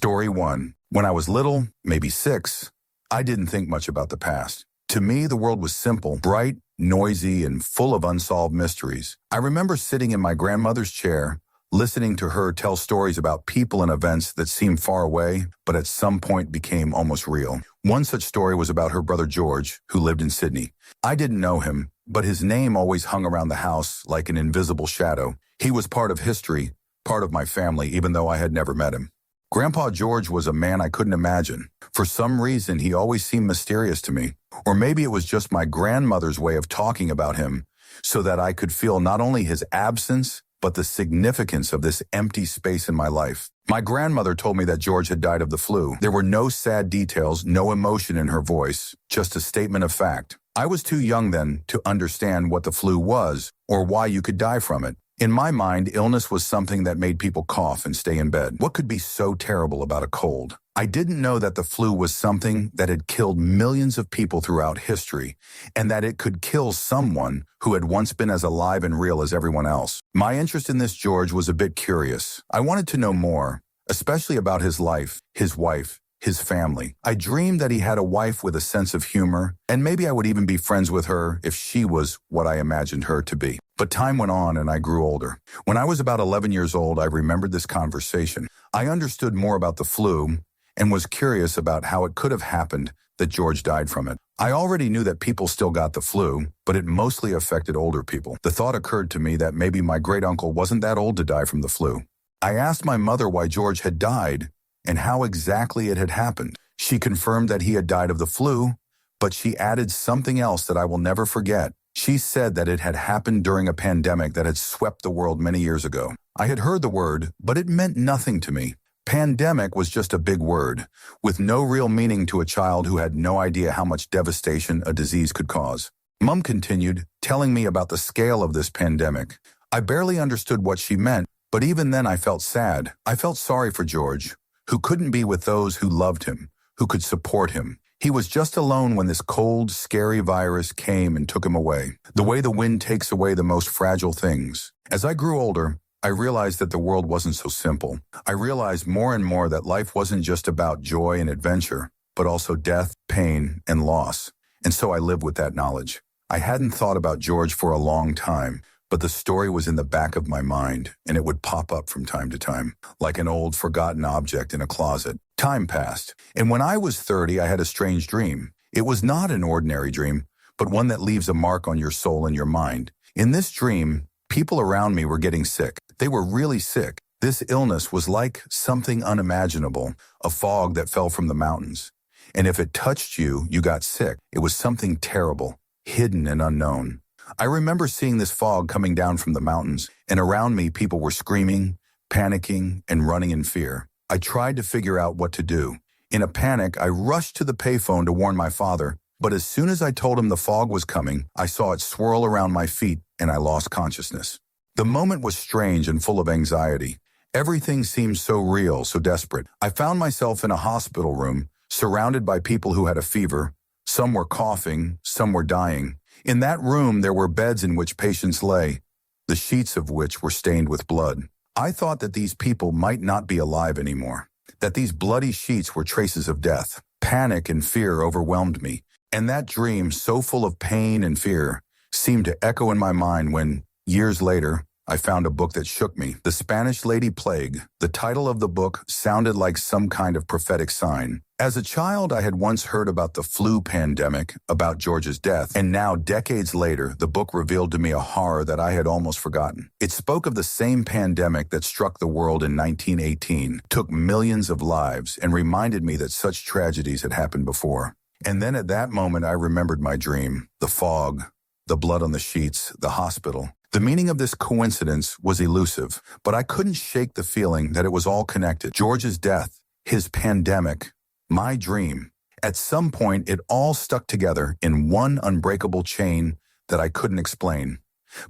Story 1. When I was little, maybe 6, I didn't think much about the past. To me, the world was simple, bright, noisy, and full of unsolved mysteries. I remember sitting in my grandmother's chair, listening to her tell stories about people and events that seemed far away, but at some point became almost real. One such story was about her brother George, who lived in Sydney. I didn't know him, but his name always hung around the house like an invisible shadow. He was part of history, part of my family, even though I had never met him. Grandpa George was a man I couldn't imagine. For some reason, he always seemed mysterious to me. Or maybe it was just my grandmother's way of talking about him so that I could feel not only his absence, but the significance of this empty space in my life. My grandmother told me that George had died of the flu. There were no sad details, no emotion in her voice, just a statement of fact. I was too young then to understand what the flu was or why you could die from it. In my mind, illness was something that made people cough and stay in bed. What could be so terrible about a cold? I didn't know that the flu was something that had killed millions of people throughout history, and that it could kill someone who had once been as alive and real as everyone else. My interest in this George was a bit curious. I wanted to know more, especially about his life, his wife, his family. I dreamed that he had a wife with a sense of humor, and maybe I would even be friends with her if she was what I imagined her to be. But time went on and I grew older. When I was about 11 years old, I remembered this conversation. I understood more about the flu and was curious about how it could have happened that George died from it. I already knew that people still got the flu, but it mostly affected older people. The thought occurred to me that maybe my great-uncle wasn't that old to die from the flu. I asked my mother why George had died and how exactly it had happened. She confirmed that he had died of the flu, but she added something else that I will never forget. She said that it had happened during a pandemic that had swept the world many years ago. I had heard the word, but it meant nothing to me. Pandemic was just a big word, with no real meaning to a child who had no idea how much devastation a disease could cause. Mom continued, telling me about the scale of this pandemic. I barely understood what she meant, but even then I felt sad. I felt sorry for George, who couldn't be with those who loved him, who could support him. He was just alone when this cold, scary virus came and took him away, the way the wind takes away the most fragile things. As I grew older, I realized that the world wasn't so simple. I realized more and more that life wasn't just about joy and adventure, but also death, pain, and loss. And so I lived with that knowledge. I hadn't thought about George for a long time, but the story was in the back of my mind, and it would pop up from time to time, like an old forgotten object in a closet. Time passed, and when I was 30, I had a strange dream. It was not an ordinary dream, but one that leaves a mark on your soul and your mind. In this dream, people around me were getting sick. They were really sick. This illness was like something unimaginable, a fog that fell from the mountains. And if it touched you, you got sick. It was something terrible, hidden and unknown. I remember seeing this fog coming down from the mountains, and around me people were screaming, panicking, and running in fear. I tried to figure out what to do. In a panic, I rushed to the payphone to warn my father, but as soon as I told him the fog was coming, I saw it swirl around my feet and I lost consciousness. The moment was strange and full of anxiety. Everything seemed so real, so desperate. I found myself in a hospital room, surrounded by people who had a fever. Some were coughing, some were dying. In that room, there were beds in which patients lay, the sheets of which were stained with blood. I thought that these people might not be alive anymore, that these bloody sheets were traces of death. Panic and fear overwhelmed me, and that dream, so full of pain and fear, seemed to echo in my mind when, years later, I found a book that shook me. The Spanish Lady Plague. The title of the book sounded like some kind of prophetic sign. As a child, I had once heard about the flu pandemic, about George's death, and now, decades later, the book revealed to me a horror that I had almost forgotten. It spoke of the same pandemic that struck the world in 1918, took millions of lives, and reminded me that such tragedies had happened before. And then at that moment, I remembered my dream, the fog, the blood on the sheets, the hospital. The meaning of this coincidence was elusive, but I couldn't shake the feeling that it was all connected. George's death, his pandemic, my dream. At some point, it all stuck together in one unbreakable chain that I couldn't explain,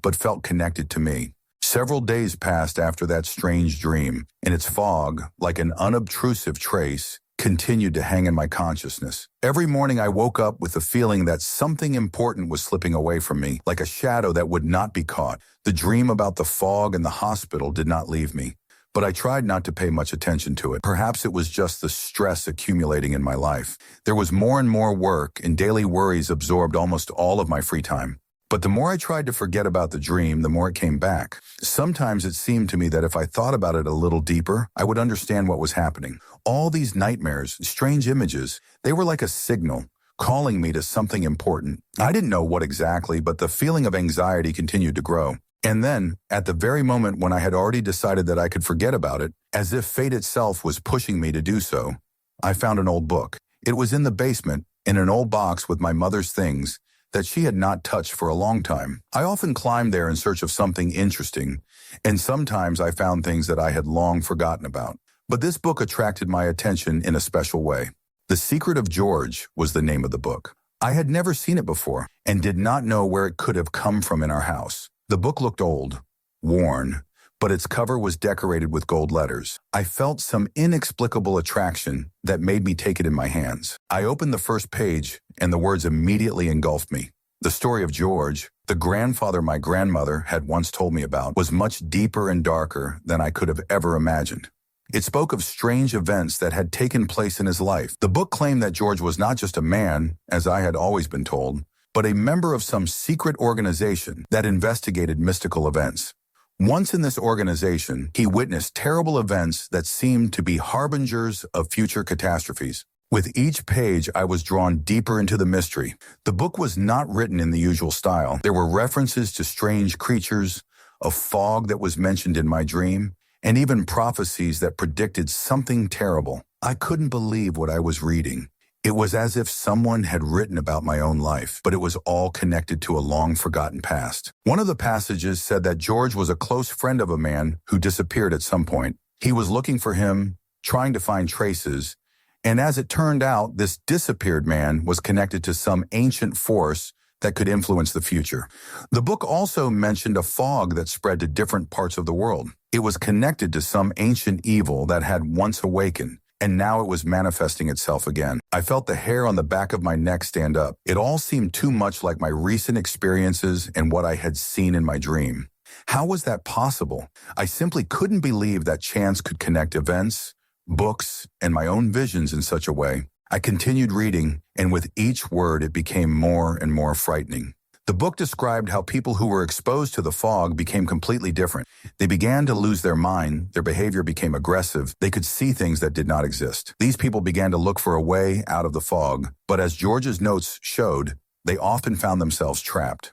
but felt connected to me. Several days passed after that strange dream, and its fog, like an unobtrusive trace, continued to hang in my consciousness. Every morning I woke up with the feeling that something important was slipping away from me, like a shadow that would not be caught. The dream about the fog and the hospital did not leave me. but I tried not to pay much attention to it. Perhaps it was just the stress accumulating in my life. There was more and more work, and daily worries absorbed almost all of my free time. But the more I tried to forget about the dream, the more it came back. Sometimes it seemed to me that if I thought about it a little deeper, I would understand what was happening. All these nightmares, strange images, they were like a signal, calling me to something important. I didn't know what exactly, but the feeling of anxiety continued to grow. And then, at the very moment when I had already decided that I could forget about it, as if fate itself was pushing me to do so, I found an old book. It was in the basement, in an old box with my mother's things that she had not touched for a long time. I often climbed there in search of something interesting, and sometimes I found things that I had long forgotten about. But this book attracted my attention in a special way. The Secret of George was the name of the book. I had never seen it before and did not know where it could have come from in our house. The book looked old, worn, but its cover was decorated with gold letters. I felt some inexplicable attraction that made me take it in my hands. I opened the first page, and the words immediately engulfed me. The story of George, the grandfather my grandmother had once told me about, was much deeper and darker than I could have ever imagined. It spoke of strange events that had taken place in his life. The book claimed that George was not just a man, as I had always been told, but a member of some secret organization that investigated mystical events. Once in this organization, he witnessed terrible events that seemed to be harbingers of future catastrophes. With each page, I was drawn deeper into the mystery. The book was not written in the usual style. There were references to strange creatures, a fog that was mentioned in my dream, and even prophecies that predicted something terrible. I couldn't believe what I was reading. It was as if someone had written about my own life, but it was all connected to a long-forgotten past. One of the passages said that George was a close friend of a man who disappeared at some point. He was looking for him, trying to find traces, and as it turned out, this disappeared man was connected to some ancient force that could influence the future. The book also mentioned a fog that spread to different parts of the world. It was connected to some ancient evil that had once awakened, and now it was manifesting itself again. I felt the hair on the back of my neck stand up. It all seemed too much like my recent experiences and what I had seen in my dream. How was that possible? I simply couldn't believe that chance could connect events, books, and my own visions in such a way. I continued reading, and with each word it became more and more frightening. The book described how people who were exposed to the fog became completely different. They began to lose their mind, their behavior became aggressive, they could see things that did not exist. These people began to look for a way out of the fog, but as George's notes showed, they often found themselves trapped.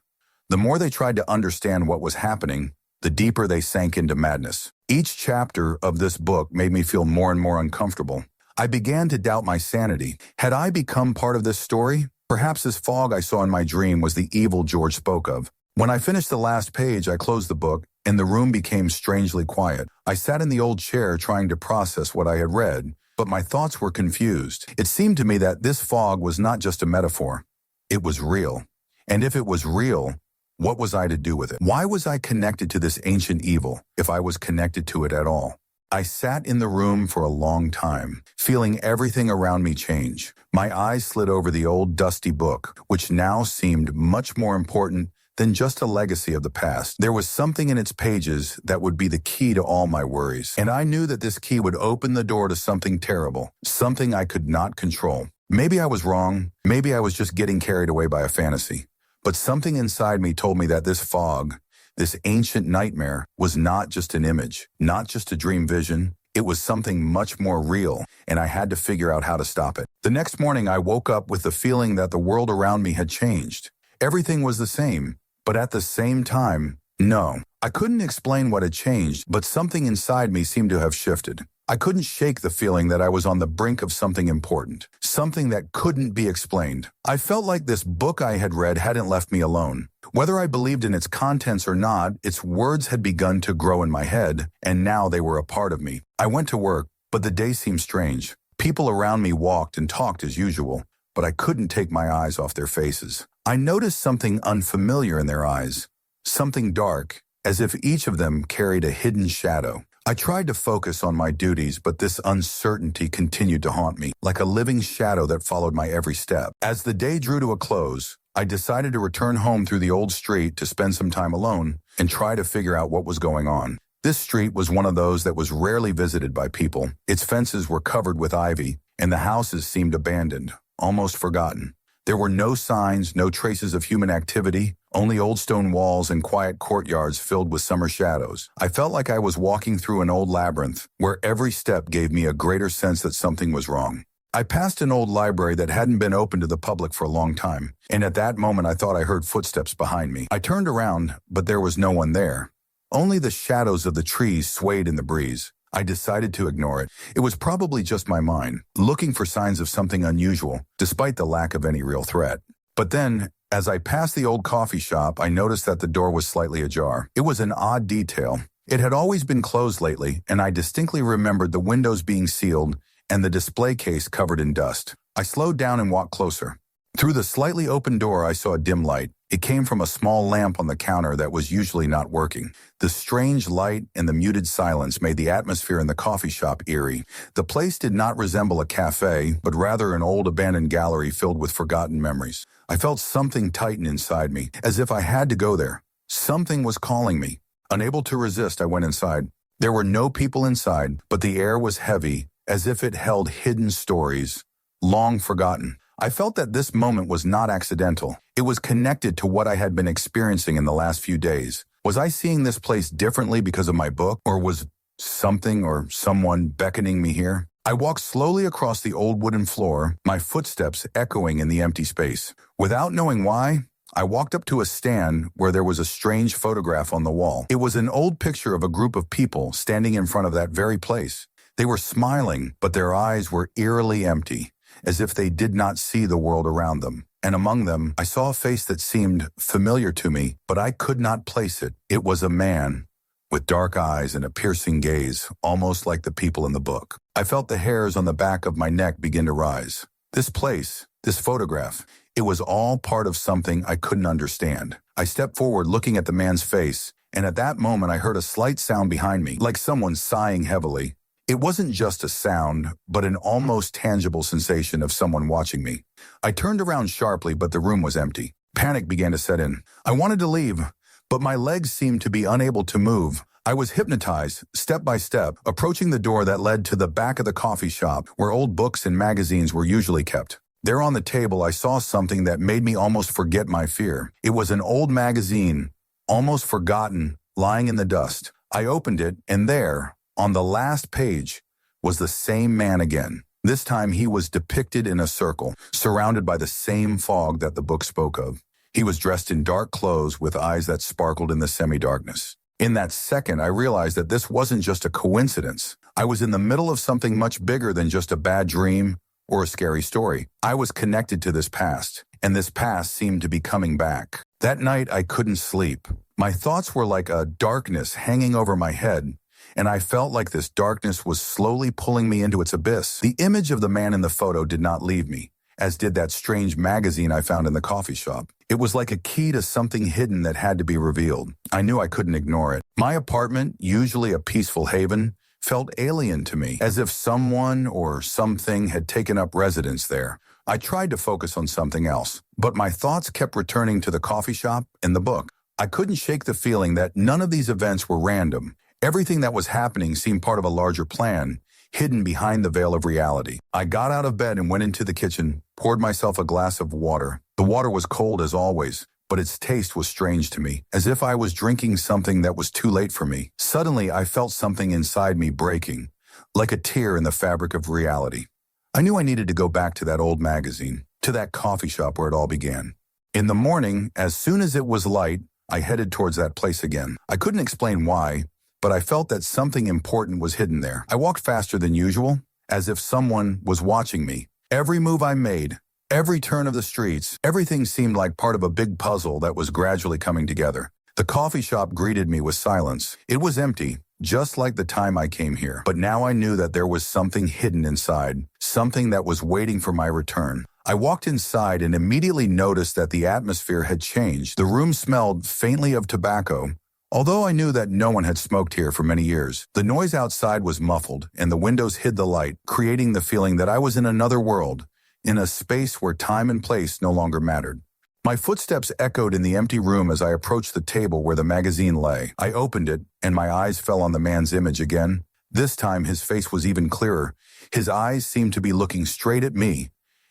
The more they tried to understand what was happening, the deeper they sank into madness. Each chapter of this book made me feel more and more uncomfortable. I began to doubt my sanity. Had I become part of this story? Perhaps this fog I saw in my dream was the evil George spoke of. When I finished the last page, I closed the book, and the room became strangely quiet. I sat in the old chair trying to process what I had read, but my thoughts were confused. It seemed to me that this fog was not just a metaphor. It was real. And if it was real, what was I to do with it? Why was I connected to this ancient evil, if I was connected to it at all? I sat in the room for a long time, feeling everything around me change. My eyes slid over the old dusty book, which now seemed much more important than just a legacy of the past. There was something in its pages that would be the key to all my worries, and I knew that this key would open the door to something terrible, something I could not control. Maybe I was wrong, maybe I was just getting carried away by a fantasy, but something inside me told me that this fog, this ancient nightmare, was not just an image, not just a dream vision. It was something much more real, and I had to figure out how to stop it. The next morning, I woke up with the feeling that the world around me had changed. Everything was the same, but at the same time, no. I couldn't explain what had changed, but something inside me seemed to have shifted. I couldn't shake the feeling that I was on the brink of something important, something that couldn't be explained. I felt like this book I had read hadn't left me alone. Whether I believed in its contents or not, its words had begun to grow in my head, and now they were a part of me. I went to work, but the day seemed strange. People around me walked and talked as usual, but I couldn't take my eyes off their faces. I noticed something unfamiliar in their eyes, something dark, as if each of them carried a hidden shadow. I tried to focus on my duties, but this uncertainty continued to haunt me, like a living shadow that followed my every step. As the day drew to a close, I decided to return home through the old street to spend some time alone and try to figure out what was going on. This street was one of those that was rarely visited by people. Its fences were covered with ivy, and the houses seemed abandoned, almost forgotten. There were no signs, no traces of human activity, only old stone walls and quiet courtyards filled with summer shadows. I felt like I was walking through an old labyrinth, where every step gave me a greater sense that something was wrong. I passed an old library that hadn't been open to the public for a long time, and at that moment I thought I heard footsteps behind me. I turned around, but there was no one there. Only the shadows of the trees swayed in the breeze. I decided to ignore it. It was probably just my mind, looking for signs of something unusual, despite the lack of any real threat. But then, as I passed the old coffee shop, I noticed that the door was slightly ajar. It was an odd detail. It had always been closed lately, and I distinctly remembered the windows being sealed and the display case covered in dust. I slowed down and walked closer. Through the slightly open door, I saw a dim light. It came from a small lamp on the counter that was usually not working. The strange light and the muted silence made the atmosphere in the coffee shop eerie. The place did not resemble a cafe, but rather an old abandoned gallery filled with forgotten memories. I felt something tighten inside me, as if I had to go there. Something was calling me. Unable to resist, I went inside. There were no people inside, but the air was heavy, as if it held hidden stories, long forgotten. I felt that this moment was not accidental. It was connected to what I had been experiencing in the last few days. Was I seeing this place differently because of my book, or was something or someone beckoning me here? I walked slowly across the old wooden floor, my footsteps echoing in the empty space. Without knowing why, I walked up to a stand where there was a strange photograph on the wall. It was an old picture of a group of people standing in front of that very place. They were smiling, but their eyes were eerily empty, as if they did not see the world around them. And among them, I saw a face that seemed familiar to me, but I could not place it. It was a man, with dark eyes and a piercing gaze, almost like the people in the book. I felt the hairs on the back of my neck begin to rise. This place, this photograph, it was all part of something I couldn't understand. I stepped forward looking at the man's face, and at that moment I heard a slight sound behind me, like someone sighing heavily. It wasn't just a sound, but an almost tangible sensation of someone watching me. I turned around sharply, but the room was empty. Panic began to set in. I wanted to leave, but my legs seemed to be unable to move. I was hypnotized, step by step, approaching the door that led to the back of the coffee shop, where old books and magazines were usually kept. There on the table, I saw something that made me almost forget my fear. It was an old magazine, almost forgotten, lying in the dust. I opened it, and there, on the last page, was the same man again. This time he was depicted in a circle, surrounded by the same fog that the book spoke of. He was dressed in dark clothes with eyes that sparkled in the semi-darkness. In that second, I realized that this wasn't just a coincidence. I was in the middle of something much bigger than just a bad dream or a scary story. I was connected to this past, and this past seemed to be coming back. That night, I couldn't sleep. My thoughts were like a darkness hanging over my head, and I felt like this darkness was slowly pulling me into its abyss. The image of the man in the photo did not leave me, as did that strange magazine I found in the coffee shop. It was like a key to something hidden that had to be revealed. I knew I couldn't ignore it. My apartment, usually a peaceful haven, felt alien to me, as if someone or something had taken up residence there. I tried to focus on something else, but my thoughts kept returning to the coffee shop and the book. I couldn't shake the feeling that none of these events were random. Everything that was happening seemed part of a larger plan, hidden behind the veil of reality. I got out of bed and went into the kitchen, poured myself a glass of water. The water was cold as always, but its taste was strange to me, as if I was drinking something that was too late for me. Suddenly, I felt something inside me breaking, like a tear in the fabric of reality. I knew I needed to go back to that old magazine, to that coffee shop where it all began. In the morning, as soon as it was light, I headed towards that place again. I couldn't explain why, but I felt that something important was hidden there. I walked faster than usual, as if someone was watching me. Every move I made, every turn of the streets, everything seemed like part of a big puzzle that was gradually coming together. The coffee shop greeted me with silence. It was empty, just like the time I came here. But now I knew that there was something hidden inside, something that was waiting for my return. I walked inside and immediately noticed that the atmosphere had changed. The room smelled faintly of tobacco, although I knew that no one had smoked here for many years. The noise outside was muffled, and the windows hid the light, creating the feeling that I was in another world, in a space where time and place no longer mattered. My footsteps echoed in the empty room as I approached the table where the magazine lay. I opened it, and my eyes fell on the man's image again. This time, his face was even clearer. His eyes seemed to be looking straight at me,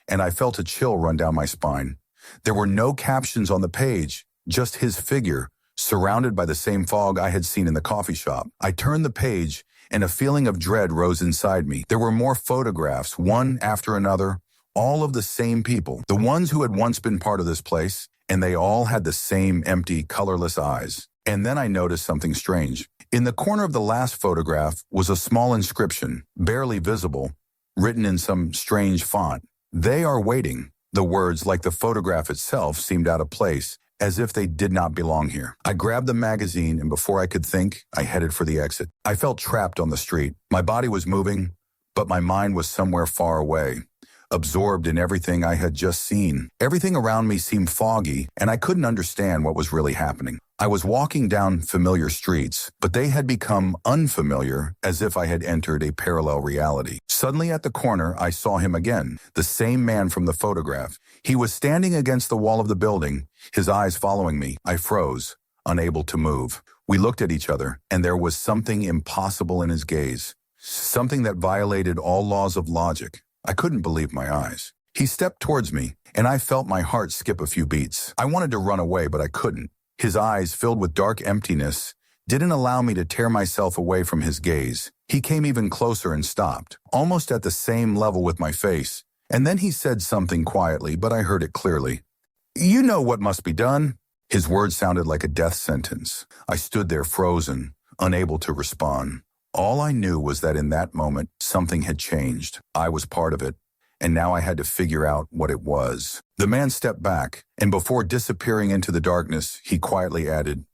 and I felt a chill run down my spine. There were no captions on the page, just his figure, surrounded by the same fog I had seen in the coffee shop. I turned the page, and a feeling of dread rose inside me. There were more photographs, one after another, all of the same people, the ones who had once been part of this place, and they all had the same empty, colorless eyes. And then I noticed something strange. In the corner of the last photograph was a small inscription, barely visible, written in some strange font. "They are waiting." The words, like the photograph itself, seemed out of place, as if they did not belong here. I grabbed the magazine, and before I could think, I headed for the exit. I felt trapped on the street. My body was moving, but my mind was somewhere far away, absorbed in everything I had just seen. Everything around me seemed foggy, and I couldn't understand what was really happening. I was walking down familiar streets, but they had become unfamiliar, as if I had entered a parallel reality. Suddenly at the corner, I saw him again, the same man from the photograph. He was standing against the wall of the building, his eyes following me. I froze, unable to move. We looked at each other, and there was something impossible in his gaze, something that violated all laws of logic. I couldn't believe my eyes. He stepped towards me, and I felt my heart skip a few beats. I wanted to run away, but I couldn't. His eyes, filled with dark emptiness, didn't allow me to tear myself away from his gaze. He came even closer and stopped, almost at the same level with my face. And then he said something quietly, but I heard it clearly. "You know what must be done." His words sounded like a death sentence. I stood there frozen, unable to respond. All I knew was that in that moment, something had changed. I was part of it, and now I had to figure out what it was. The man stepped back, and before disappearing into the darkness, he quietly added,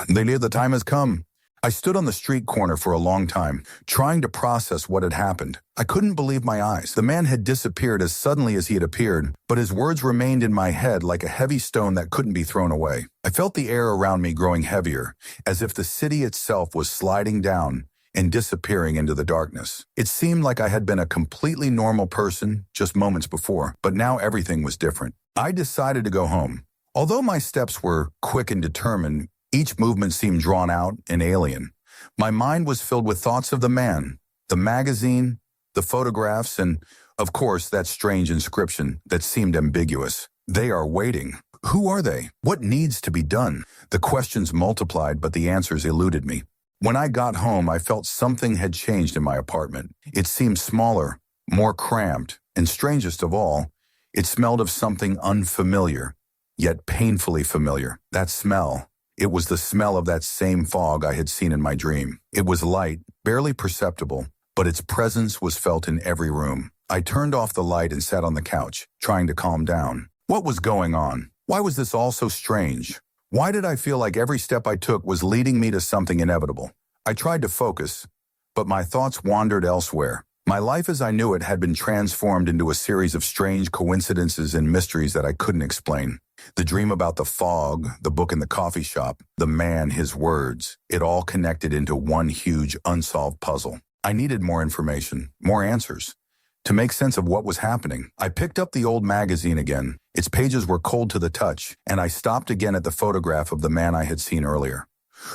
"Lelia, the time has come." I stood on the street corner for a long time, trying to process what had happened. I couldn't believe my eyes. The man had disappeared as suddenly as he had appeared, but his words remained in my head like a heavy stone that couldn't be thrown away. I felt the air around me growing heavier, as if the city itself was sliding down and disappearing into the darkness. It seemed like I had been a completely normal person just moments before, but now everything was different. I decided to go home. Although my steps were quick and determined, each movement seemed drawn out and alien. My mind was filled with thoughts of the man, the magazine, the photographs, and, of course, that strange inscription that seemed ambiguous. "They are waiting." Who are they? What needs to be done? The questions multiplied, but the answers eluded me. When I got home, I felt something had changed in my apartment. It seemed smaller, more cramped, and strangest of all, it smelled of something unfamiliar, yet painfully familiar. That smell. It was the smell of that same fog I had seen in my dream. It was light, barely perceptible, but its presence was felt in every room. I turned off the light and sat on the couch, trying to calm down. What was going on? Why was this all so strange? Why did I feel like every step I took was leading me to something inevitable? I tried to focus, but my thoughts wandered elsewhere. My life as I knew it had been transformed into a series of strange coincidences and mysteries that I couldn't explain. The dream about the fog, the book in the coffee shop, the man, his words, it all connected into one huge unsolved puzzle. I needed more information, more answers. To make sense of what was happening, I picked up the old magazine again. Its pages were cold to the touch, and I stopped again at the photograph of the man I had seen earlier.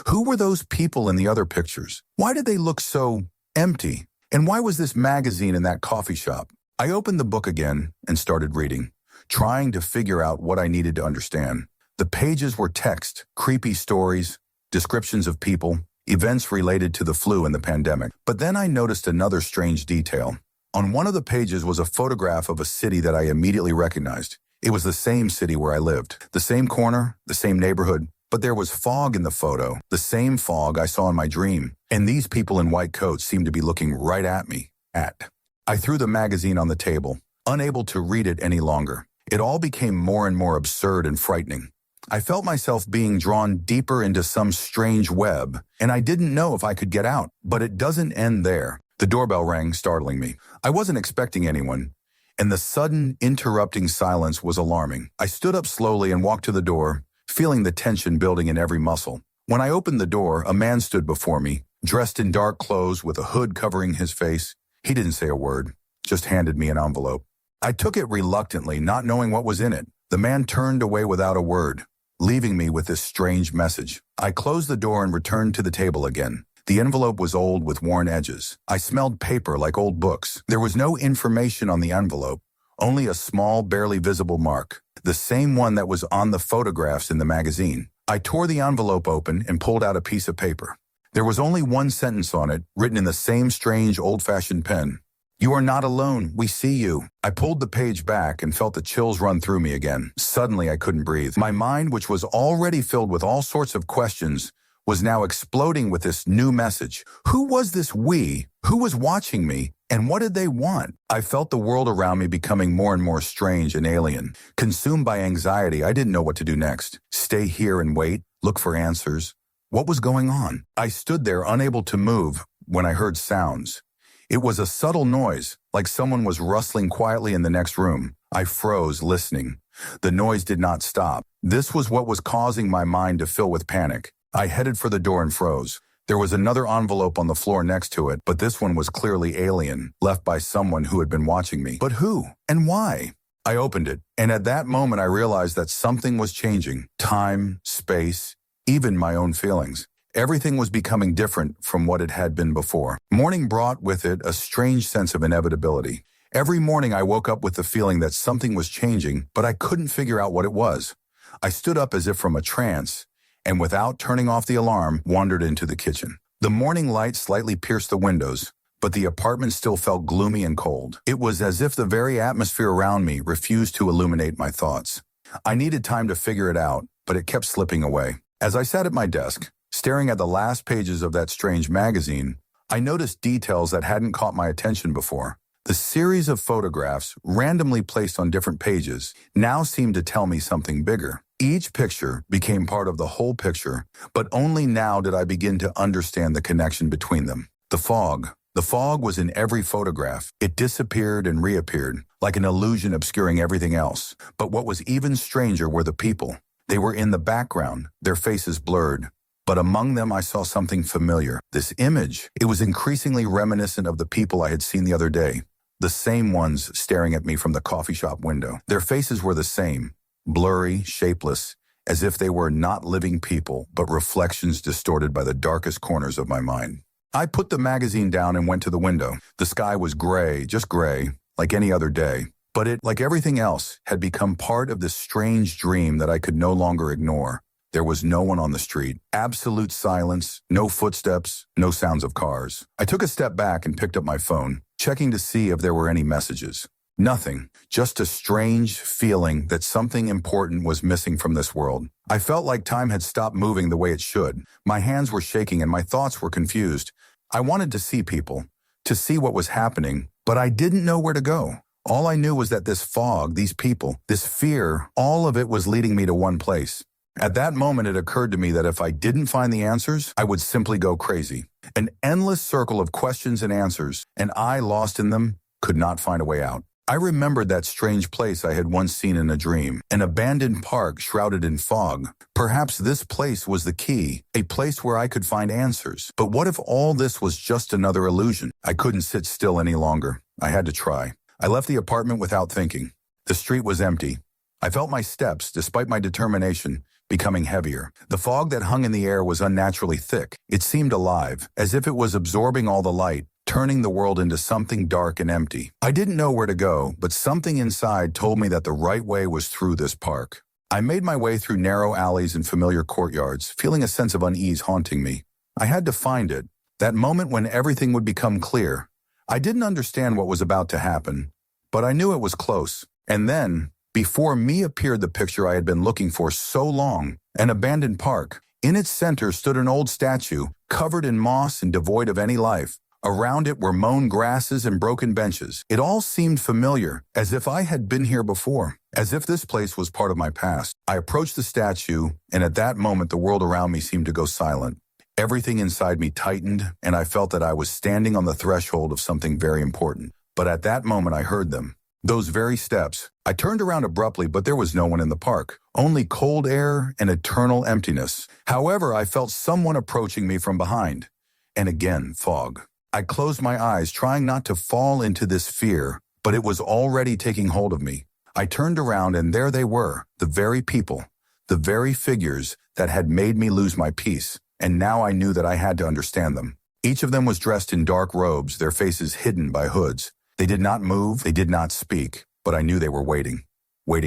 Who were those people in the other pictures? Why did they look so empty? And why was this magazine in that coffee shop? I opened the book again and started reading, trying to figure out what I needed to understand. The pages were text, creepy stories, descriptions of people, events related to the flu and the pandemic. But then I noticed another strange detail. On one of the pages was a photograph of a city that I immediately recognized. It was the same city where I lived, the same corner, the same neighborhood, but there was fog in the photo, the same fog I saw in my dream, and these people in white coats seemed to be looking right at me. I threw the magazine on the table, unable to read it any longer. It all became more and more absurd and frightening. I felt myself being drawn deeper into some strange web, and I didn't know if I could get out. But it doesn't end there. The doorbell rang, startling me. I wasn't expecting anyone, and the sudden, interrupting silence was alarming. I stood up slowly and walked to the door, feeling the tension building in every muscle. When I opened the door, a man stood before me, dressed in dark clothes with a hood covering his face. He didn't say a word, just handed me an envelope. I took it reluctantly, not knowing what was in it. The man turned away without a word, leaving me with this strange message. I closed the door and returned to the table again. The envelope was old with worn edges. I smelled paper like old books. There was no information on the envelope, only a small, barely visible mark, the same one that was on the photographs in the magazine. I tore the envelope open and pulled out a piece of paper. There was only one sentence on it, written in the same strange, old-fashioned pen. "You are not alone. We see you." I pulled the page back and felt the chills run through me again. Suddenly, I couldn't breathe. My mind, which was already filled with all sorts of questions, was now exploding with this new message. Who was this we? Who was watching me? And what did they want? I felt the world around me becoming more and more strange and alien. Consumed by anxiety, I didn't know what to do next. Stay here and wait? Look for answers? What was going on? I stood there unable to move when I heard sounds. It was a subtle noise, like someone was rustling quietly in the next room. I froze, listening. The noise did not stop. This was what was causing my mind to fill with panic. I headed for the door and froze. There was another envelope on the floor next to it, but this one was clearly alien, left by someone who had been watching me. But who? And why? I opened it, and at that moment I realized that something was changing. Time, space, even my own feelings. Everything was becoming different from what it had been before. Morning brought with it a strange sense of inevitability. Every morning I woke up with the feeling that something was changing, but I couldn't figure out what it was. I stood up as if from a trance, and without turning off the alarm, wandered into the kitchen. The morning light slightly pierced the windows, but the apartment still felt gloomy and cold. It was as if the very atmosphere around me refused to illuminate my thoughts. I needed time to figure it out, but it kept slipping away. As I sat at my desk, staring at the last pages of that strange magazine, I noticed details that hadn't caught my attention before. The series of photographs, randomly placed on different pages, now seemed to tell me something bigger. Each picture became part of the whole picture, but only now did I begin to understand the connection between them. The fog. The fog was in every photograph. It disappeared and reappeared, like an illusion obscuring everything else. But what was even stranger were the people. They were in the background, their faces blurred. But among them I saw something familiar. This image, it was increasingly reminiscent of the people I had seen the other day. The same ones staring at me from the coffee shop window. Their faces were the same, blurry, shapeless, as if they were not living people, but reflections distorted by the darkest corners of my mind. I put the magazine down and went to the window. The sky was gray, just gray, like any other day. But it, like everything else, had become part of this strange dream that I could no longer ignore. There was no one on the street. Absolute silence, no footsteps, no sounds of cars. I took a step back and picked up my phone, checking to see if there were any messages. Nothing, just a strange feeling that something important was missing from this world. I felt like time had stopped moving the way it should. My hands were shaking and my thoughts were confused. I wanted to see people, to see what was happening, but I didn't know where to go. All I knew was that this fog, these people, this fear, all of it was leading me to one place. At that moment, it occurred to me that if I didn't find the answers, I would simply go crazy. An endless circle of questions and answers, and I, lost in them, could not find a way out. I remembered that strange place I had once seen in a dream, an abandoned park shrouded in fog. Perhaps this place was the key, a place where I could find answers. But what if all this was just another illusion? I couldn't sit still any longer. I had to try. I left the apartment without thinking. The street was empty. I felt my steps, despite my determination, becoming heavier. The fog that hung in the air was unnaturally thick. It seemed alive, as if it was absorbing all the light, turning the world into something dark and empty. I didn't know where to go, but something inside told me that the right way was through this park. I made my way through narrow alleys and familiar courtyards, feeling a sense of unease haunting me. I had to find it, that moment when everything would become clear. I didn't understand what was about to happen, but I knew it was close. And then, before me appeared the picture I had been looking for so long, an abandoned park. In its center stood an old statue, covered in moss and devoid of any life. Around it were mown grasses and broken benches. It all seemed familiar, as if I had been here before, as if this place was part of my past. I approached the statue, and at that moment the world around me seemed to go silent. Everything inside me tightened, and I felt that I was standing on the threshold of something very important. But at that moment I heard them. Those very steps. I turned around abruptly, but there was no one in the park. Only cold air and eternal emptiness. However, I felt someone approaching me from behind. And again, fog. I closed my eyes, trying not to fall into this fear, but it was already taking hold of me. I turned around and there they were, the very people, the very figures that had made me lose my peace, and now I knew that I had to understand them. Each of them was dressed in dark robes, their faces hidden by hoods. They did not move, they did not speak, but I knew they were waiting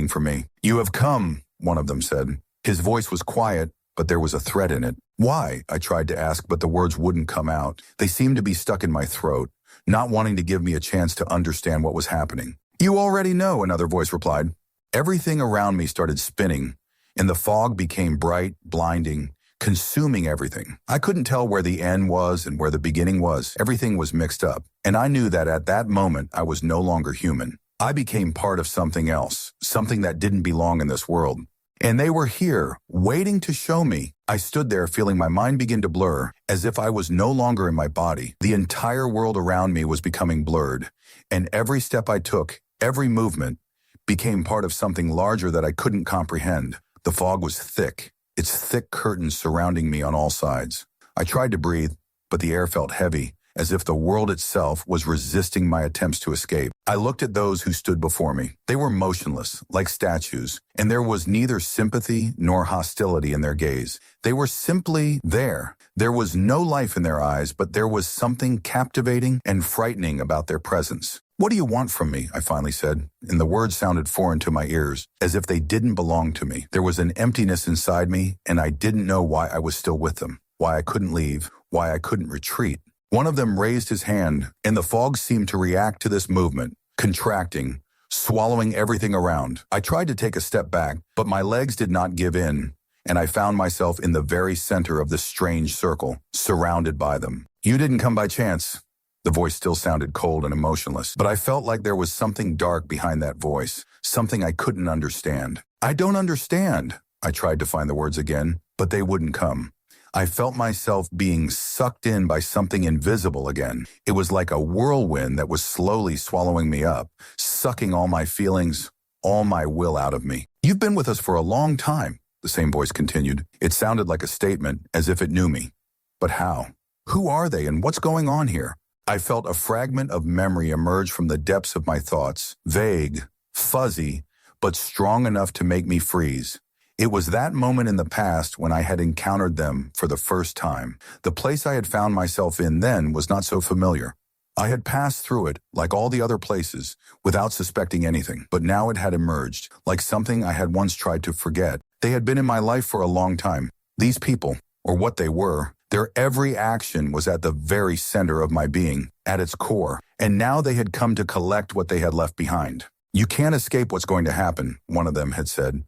for me. "You have come," one of them said. His voice was quiet, but there was a threat in it. "Why?" I tried to ask, but the words wouldn't come out. They seemed to be stuck in my throat, not wanting to give me a chance to understand what was happening. "You already know," another voice replied. Everything around me started spinning, and the fog became bright, blinding, consuming everything. I couldn't tell where the end was and where the beginning was. Everything was mixed up, and I knew that at that moment I was no longer human. I became part of something else, something that didn't belong in this world. And they were here, waiting to show me. I stood there feeling my mind begin to blur, as if I was no longer in my body. The entire world around me was becoming blurred, and every step I took, every movement, became part of something larger that I couldn't comprehend. The fog was thick, its thick curtains surrounding me on all sides. I tried to breathe, but the air felt heavy, as if the world itself was resisting my attempts to escape. I looked at those who stood before me. They were motionless, like statues, and there was neither sympathy nor hostility in their gaze. They were simply there. There was no life in their eyes, but there was something captivating and frightening about their presence. "What do you want from me?" I finally said, and the words sounded foreign to my ears, as if they didn't belong to me. There was an emptiness inside me, and I didn't know why I was still with them, why I couldn't leave, why I couldn't retreat. One of them raised his hand, and the fog seemed to react to this movement, contracting, swallowing everything around. I tried to take a step back, but my legs did not give in, and I found myself in the very center of this strange circle, surrounded by them. "You didn't come by chance." The voice still sounded cold and emotionless, but I felt like there was something dark behind that voice, something I couldn't understand. "I don't understand." I tried to find the words again, but they wouldn't come. I felt myself being sucked in by something invisible again. It was like a whirlwind that was slowly swallowing me up, sucking all my feelings, all my will out of me. "You've been with us for a long time," the same voice continued. It sounded like a statement, as if it knew me. But how? Who are they, and what's going on here? I felt a fragment of memory emerge from the depths of my thoughts, vague, fuzzy, but strong enough to make me freeze. It was that moment in the past when I had encountered them for the first time. The place I had found myself in then was not so familiar. I had passed through it, like all the other places, without suspecting anything, but now it had emerged, like something I had once tried to forget. They had been in my life for a long time. These people, or what they were, their every action was at the very center of my being, at its core, and now they had come to collect what they had left behind. "You can't escape what's going to happen," one of them had said.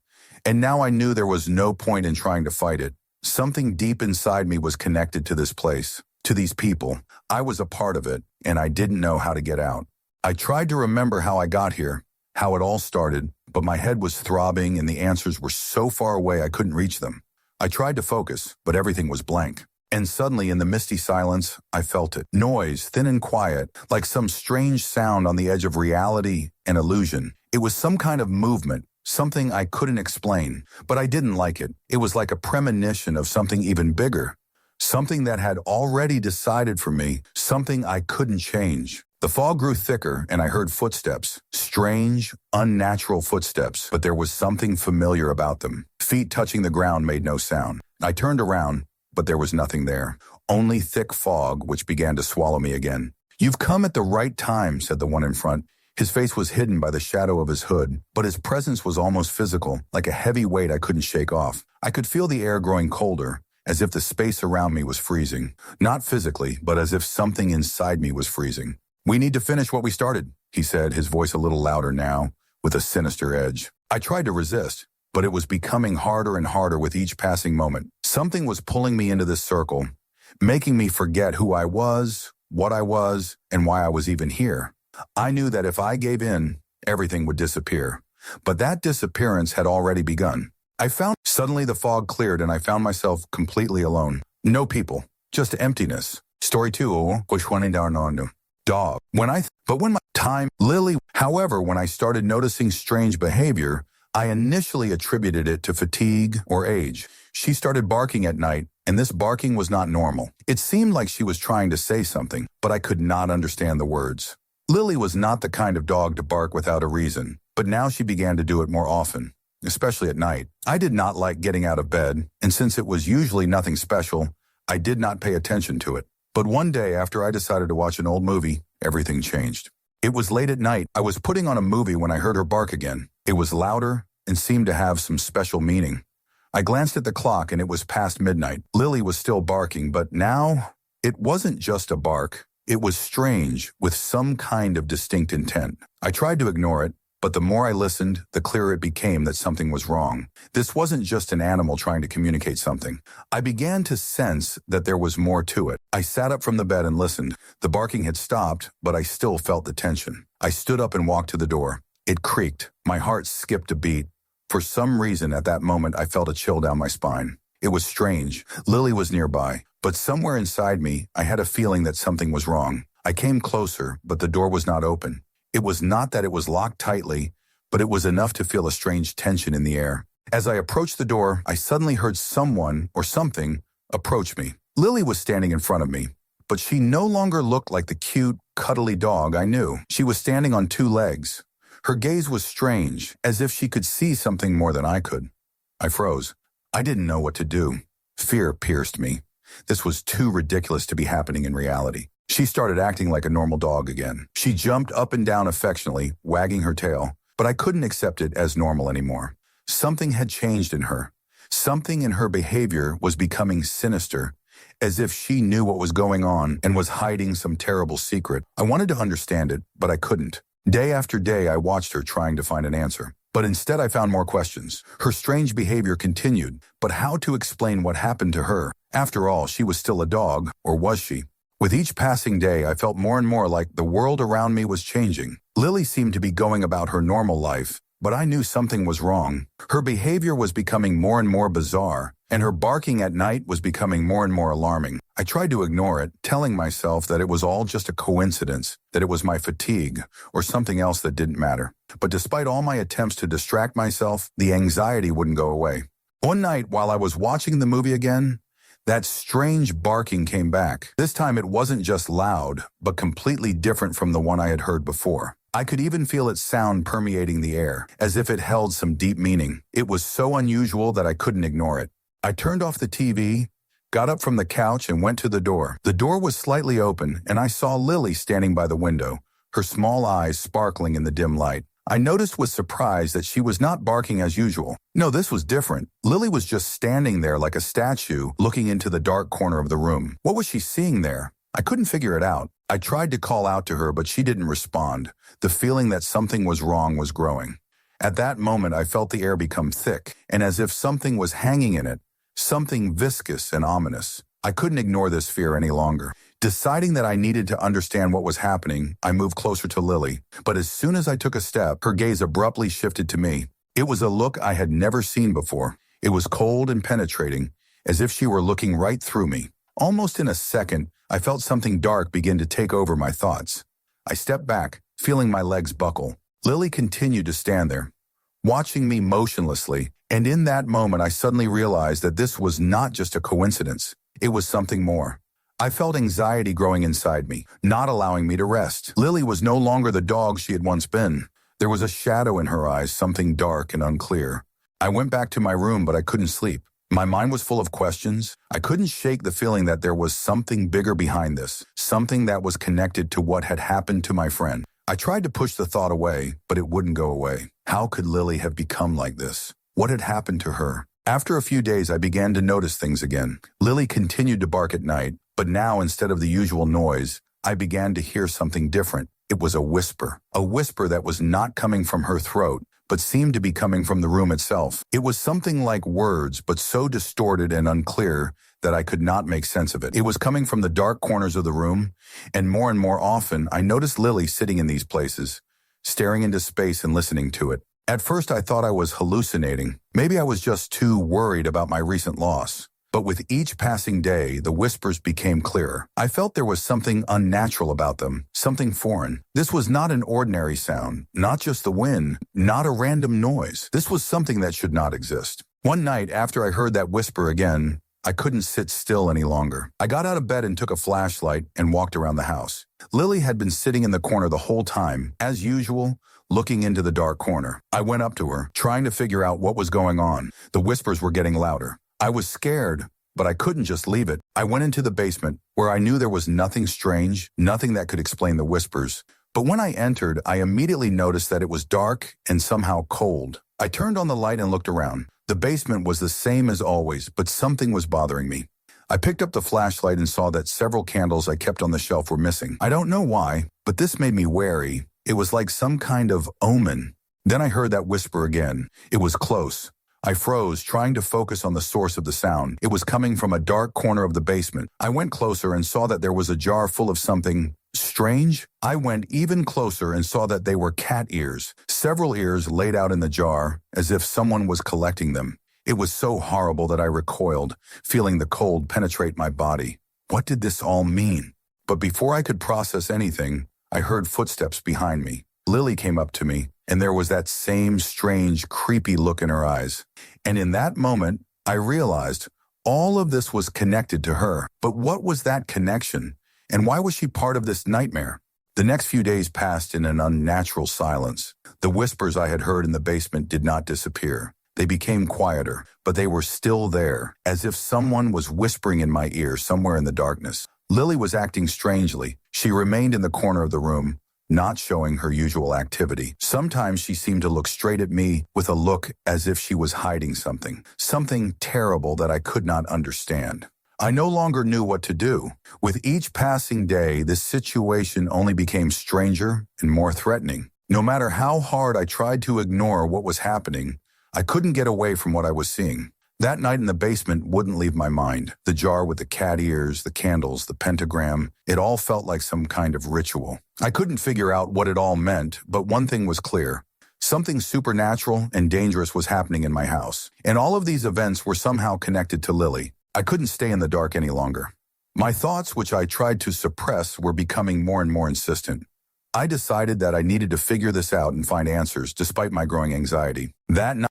And now I knew there was no point in trying to fight it. Something deep inside me was connected to this place, to these people. I was a part of it, and I didn't know how to get out. I tried to remember how I got here, how it all started, but my head was throbbing and the answers were so far away I couldn't reach them. I tried to focus, but everything was blank. And suddenly, in the misty silence, I felt it. Noise, thin and quiet, like some strange sound on the edge of reality and illusion. It was some kind of movement, something I couldn't explain, but I didn't like it. It was like a premonition of something even bigger, something that had already decided for me, something I couldn't change. The fog grew thicker, and I heard footsteps, strange, unnatural footsteps, but there was something familiar about them. Feet touching the ground made no sound. I turned around, but there was nothing there, only thick fog, which began to swallow me again. "You've come at the right time," said the one in front. His face was hidden by the shadow of his hood, but his presence was almost physical, like a heavy weight I couldn't shake off. I could feel the air growing colder, as if the space around me was freezing. Not physically, but as if something inside me was freezing. "We need to finish what we started," he said, his voice a little louder now, with a sinister edge. I tried to resist, but it was becoming harder and harder with each passing moment. Something was pulling me into this circle, making me forget who I was, what I was, and why I was even here. I knew that if I gave in, everything would disappear. But that disappearance had already begun. Suddenly the fog cleared and I found myself completely alone. No people, just emptiness. Story 2, dog. Lily. However, when I started noticing strange behavior, I initially attributed it to fatigue or age. She started barking at night, and this barking was not normal. It seemed like she was trying to say something, but I could not understand the words. Lily was not the kind of dog to bark without a reason. but now she began to do it more often, especially at night. I did not like getting out of bed, and since it was usually nothing special, I did not pay attention to it. But one day after I decided to watch an old movie, everything changed. It was late at night. I was putting on a movie when I heard her bark again. It was louder and seemed to have some special meaning. I glanced at the clock and it was past midnight. Lily was still barking, but now it wasn't just a bark. It was strange, with some kind of distinct intent. I tried to ignore it, but the more I listened, the clearer it became that something was wrong. This wasn't just an animal trying to communicate something. I began to sense that there was more to it. I sat up from the bed and listened. The barking had stopped, but I still felt the tension. I stood up and walked to the door. It creaked. My heart skipped a beat. For some reason, at that moment, I felt a chill down my spine. It was strange. Lily was nearby, but somewhere inside me, I had a feeling that something was wrong. I came closer, but the door was not open. It was not that it was locked tightly, but it was enough to feel a strange tension in the air. As I approached the door, I suddenly heard someone or something approach me. Lily was standing in front of me, but she no longer looked like the cute, cuddly dog I knew. She was standing on two legs. Her gaze was strange, as if she could see something more than I could. I froze. I didn't know what to do. Fear pierced me. This was too ridiculous to be happening in reality. She started acting like a normal dog again. She jumped up and down affectionately, wagging her tail, but I couldn't accept it as normal anymore. Something had changed in her. Something in her behavior was becoming sinister, as if she knew what was going on and was hiding some terrible secret. I wanted to understand it, but I couldn't. Day after day, I watched her trying to find an answer. But instead, I found more questions. Her strange behavior continued, but how to explain what happened to her? After all, she was still a dog, or was she? With each passing day, I felt more and more like the world around me was changing. Lily seemed to be going about her normal life, but I knew something was wrong. Her behavior was becoming more and more bizarre, and her barking at night was becoming more and more alarming. I tried to ignore it, telling myself that it was all just a coincidence, that it was my fatigue, or something else that didn't matter. But despite all my attempts to distract myself, the anxiety wouldn't go away. One night, while I was watching the movie again, that strange barking came back. This time it wasn't just loud, but completely different from the one I had heard before. I could even feel its sound permeating the air, as if it held some deep meaning. It was so unusual that I couldn't ignore it. I turned off the TV, got up from the couch, and went to the door. The door was slightly open, and I saw Lily standing by the window, her small eyes sparkling in the dim light. I noticed with surprise that she was not barking as usual. No, this was different. Lily was just standing there like a statue, looking into the dark corner of the room. What was she seeing there? I couldn't figure it out. I tried to call out to her, but she didn't respond. The feeling that something was wrong was growing. At that moment, I felt the air become thick, and as if something was hanging in it, something viscous and ominous. I couldn't ignore this fear any longer. Deciding that I needed to understand what was happening, I moved closer to Lily. But as soon as I took a step, her gaze abruptly shifted to me. It was a look I had never seen before. It was cold and penetrating, as if she were looking right through me. Almost in a second, I felt something dark begin to take over my thoughts. I stepped back, feeling my legs buckle. Lily continued to stand there, watching me motionlessly, and in that moment I suddenly realized that this was not just a coincidence. It was something more. I felt anxiety growing inside me, not allowing me to rest. Lily was no longer the dog she had once been. There was a shadow in her eyes, something dark and unclear. I went back to my room, but I couldn't sleep. My mind was full of questions. I couldn't shake the feeling that there was something bigger behind this, something that was connected to what had happened to my friend. I tried to push the thought away, but it wouldn't go away. How could Lily have become like this? What had happened to her? After a few days, I began to notice things again. Lily continued to bark at night, but now instead of the usual noise, I began to hear something different. It was a whisper that was not coming from her throat, but seemed to be coming from the room itself. It was something like words, but so distorted and unclear that I could not make sense of it. It was coming from the dark corners of the room, and more often, I noticed Lily sitting in these places, staring into space and listening to it. At first, I thought I was hallucinating. Maybe I was just too worried about my recent loss. But with each passing day, the whispers became clearer. I felt there was something unnatural about them, something foreign. This was not an ordinary sound, not just the wind, not a random noise. This was something that should not exist. One night, after I heard that whisper again, I couldn't sit still any longer. I got out of bed and took a flashlight and walked around the house. Lily had been sitting in the corner the whole time, as usual, looking into the dark corner. I went up to her, trying to figure out what was going on. The whispers were getting louder. I was scared, but I couldn't just leave it. I went into the basement, where I knew there was nothing strange, nothing that could explain the whispers. But when I entered, I immediately noticed that it was dark and somehow cold. I turned on the light and looked around. The basement was the same as always, but something was bothering me. I picked up the flashlight and saw that several candles I kept on the shelf were missing. I don't know why, but this made me wary. It was like some kind of omen. Then I heard that whisper again. It was close. I froze, trying to focus on the source of the sound. It was coming from a dark corner of the basement. I went closer and saw that there was a jar full of something strange. I went even closer and saw that they were cat ears. Several ears laid out in the jar, as if someone was collecting them. It was so horrible that I recoiled, feeling the cold penetrate my body. What did this all mean? But before I could process anything, I heard footsteps behind me. Lily came up to me, and there was that same strange, creepy look in her eyes. And in that moment, I realized all of this was connected to her. But what was that connection? And why was she part of this nightmare? The next few days passed in an unnatural silence. The whispers I had heard in the basement did not disappear. They became quieter, but they were still there, as if someone was whispering in my ear somewhere in the darkness. Lily was acting strangely. She remained in the corner of the room, not showing her usual activity. Sometimes she seemed to look straight at me with a look as if she was hiding something terrible that I could not understand. I no longer knew what to do. With each passing day, this situation only became stranger and more threatening. No matter how hard I tried to ignore what was happening, I couldn't get away from what I was seeing. That night in the basement wouldn't leave my mind. The jar with the cat ears, the candles, the pentagram, it all felt like some kind of ritual. I couldn't figure out what it all meant, but one thing was clear. Something supernatural and dangerous was happening in my house. And all of these events were somehow connected to Lily. I couldn't stay in the dark any longer. My thoughts, which I tried to suppress, were becoming more and more insistent. I decided that I needed to figure this out and find answers, despite my growing anxiety. That night,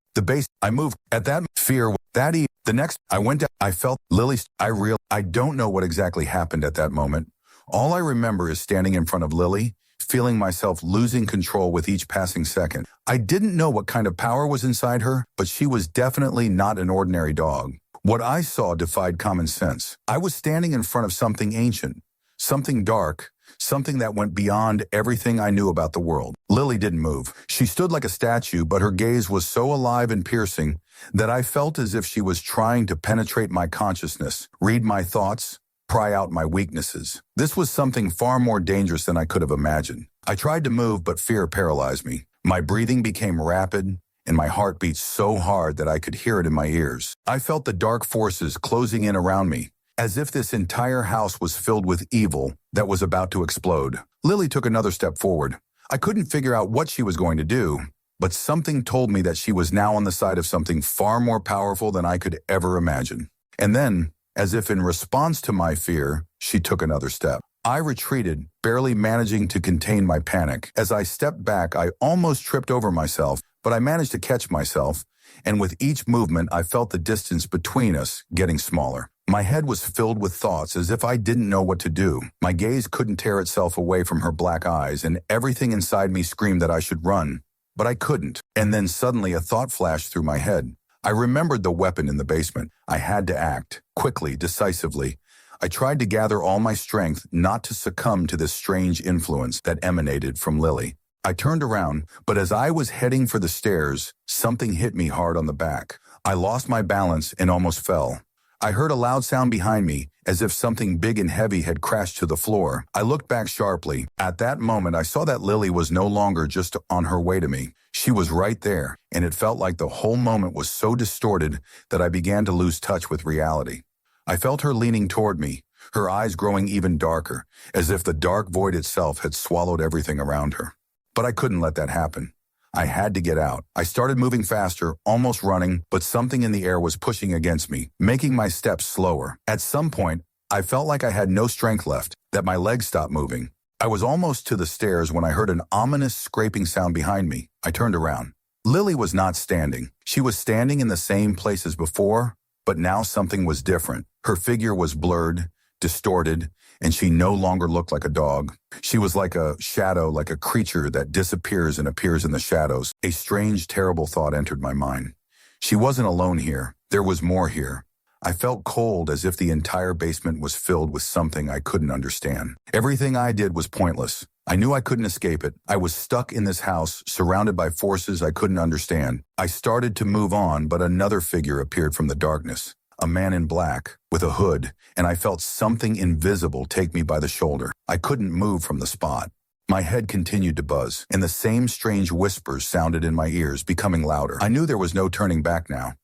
I moved. At that fear, the next, I went down. I felt Lily's. I don't know what exactly happened at that moment. All I remember is standing in front of Lily, feeling myself losing control with each passing second. I didn't know what kind of power was inside her, but she was definitely not an ordinary dog. What I saw defied common sense. I was standing in front of something ancient, something dark, something that went beyond everything I knew about the world. Lily didn't move. She stood like a statue, but her gaze was so alive and piercing that I felt as if she was trying to penetrate my consciousness, read my thoughts, pry out my weaknesses. This was something far more dangerous than I could have imagined. I tried to move, but fear paralyzed me. My breathing became rapid, and my heart beat so hard that I could hear it in my ears. I felt the dark forces closing in around me, as if this entire house was filled with evil that was about to explode. Lily took another step forward. I couldn't figure out what she was going to do, but something told me that she was now on the side of something far more powerful than I could ever imagine. And then, as if in response to my fear, she took another step. I retreated, barely managing to contain my panic. As I stepped back, I almost tripped over myself, but I managed to catch myself, and with each movement, I felt the distance between us getting smaller. My head was filled with thoughts as if I didn't know what to do. My gaze couldn't tear itself away from her black eyes, and everything inside me screamed that I should run. But I couldn't. And then suddenly a thought flashed through my head. I remembered the weapon in the basement. I had to act, quickly, decisively. I tried to gather all my strength not to succumb to this strange influence that emanated from Lily. I turned around, but as I was heading for the stairs, something hit me hard on the back. I lost my balance and almost fell. I heard a loud sound behind me, as if something big and heavy had crashed to the floor. I looked back sharply. At that moment, I saw that Lily was no longer just on her way to me. She was right there, and it felt like the whole moment was so distorted that I began to lose touch with reality. I felt her leaning toward me, her eyes growing even darker, as if the dark void itself had swallowed everything around her. But I couldn't let that happen. I had to get out. I started moving faster, almost running, but something in the air was pushing against me, making my steps slower. At some point, I felt like I had no strength left, that my legs stopped moving. I was almost to the stairs when I heard an ominous scraping sound behind me. I turned around. Lily was not standing. She was standing in the same place as before, but now something was different. Her figure was blurred, distorted, and she no longer looked like a dog. She was like a shadow, like a creature that disappears and appears in the shadows. A strange, terrible thought entered my mind. She wasn't alone here. There was more here. I felt cold, as if the entire basement was filled with something I couldn't understand. Everything I did was pointless. I knew I couldn't escape it. I was stuck in this house, surrounded by forces I couldn't understand. I started to move on, but another figure appeared from the darkness. A man in black, with a hood, and I felt something invisible take me by the shoulder. I couldn't move from the spot. My head continued to buzz, and the same strange whispers sounded in my ears, becoming louder. I knew there was no turning back now.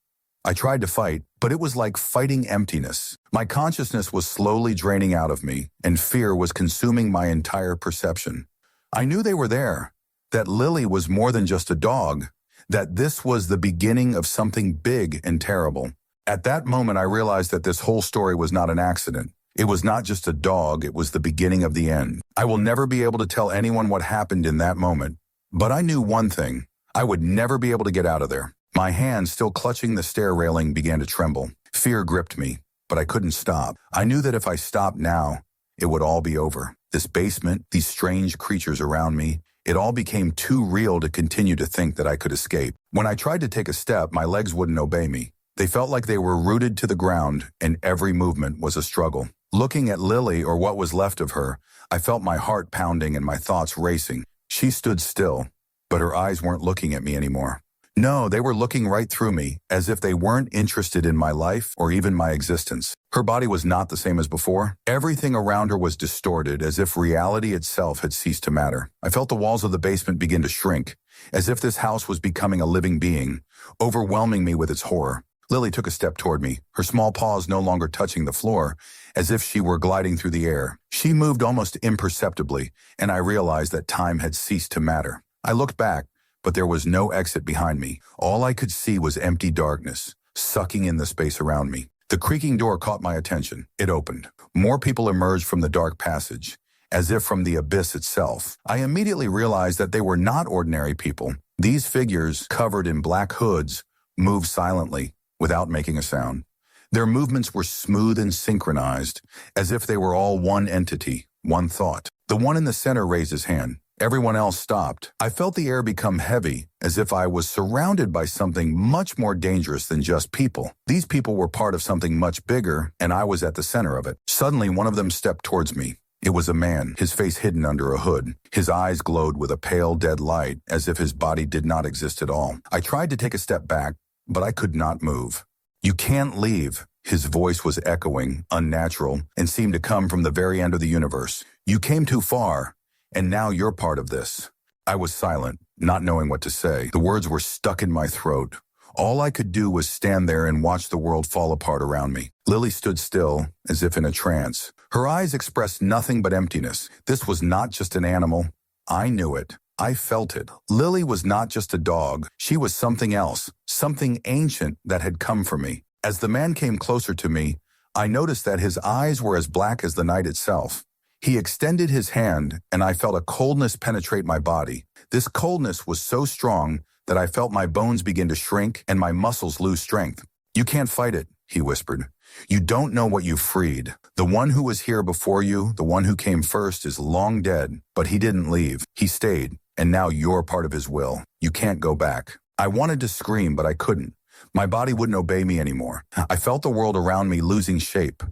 I tried to fight, but it was like fighting emptiness. My consciousness was slowly draining out of me, and fear was consuming my entire perception. I knew they were there, that Lily was more than just a dog, that this was the beginning of something big and terrible. At that moment, I realized that this whole story was not an accident. It was not just a dog, it was the beginning of the end. I will never be able to tell anyone what happened in that moment, but I knew one thing. I would never be able to get out of there. My hand, still clutching the stair railing, began to tremble. Fear gripped me, but I couldn't stop. I knew that if I stopped now, it would all be over. This basement, these strange creatures around me, it all became too real to continue to think that I could escape. When I tried to take a step, my legs wouldn't obey me. They felt like they were rooted to the ground, and every movement was a struggle. Looking at Lily, or what was left of her, I felt my heart pounding and my thoughts racing. She stood still, but her eyes weren't looking at me anymore. No, they were looking right through me, as if they weren't interested in my life or even my existence. Her body was not the same as before. Everything around her was distorted, as if reality itself had ceased to matter. I felt the walls of the basement begin to shrink, as if this house was becoming a living being, overwhelming me with its horror. Lily took a step toward me, her small paws no longer touching the floor, as if she were gliding through the air. She moved almost imperceptibly, and I realized that time had ceased to matter. I looked back, but there was no exit behind me. All I could see was empty darkness, sucking in the space around me. The creaking door caught my attention. It opened. More people emerged from the dark passage, as if from the abyss itself. I immediately realized that they were not ordinary people. These figures, covered in black hoods, moved silently, without making a sound. Their movements were smooth and synchronized, as if they were all one entity, one thought. The one in the center raised his hand. Everyone else stopped. I felt the air become heavy, as if I was surrounded by something much more dangerous than just people. These people were part of something much bigger, and I was at the center of it. Suddenly, one of them stepped towards me. It was a man, his face hidden under a hood. His eyes glowed with a pale, dead light, as if his body did not exist at all. I tried to take a step back, but I could not move. "You can't leave." His voice was echoing, unnatural, and seemed to come from the very end of the universe. "You came too far, and now you're part of this." I was silent, not knowing what to say. The words were stuck in my throat. All I could do was stand there and watch the world fall apart around me. Lily stood still, as if in a trance. Her eyes expressed nothing but emptiness. This was not just an animal. I knew it. I felt it. Lily was not just a dog. She was something else, something ancient that had come for me. As the man came closer to me, I noticed that his eyes were as black as the night itself. He extended his hand, and I felt a coldness penetrate my body. This coldness was so strong that I felt my bones begin to shrink and my muscles lose strength. "You can't fight it," he whispered. "You don't know what you freed. The one who was here before you, the one who came first, is long dead, but he didn't leave. He stayed, and now you're part of his will. You can't go back." I wanted to scream, but I couldn't. My body wouldn't obey me anymore. I felt the world around me losing shape.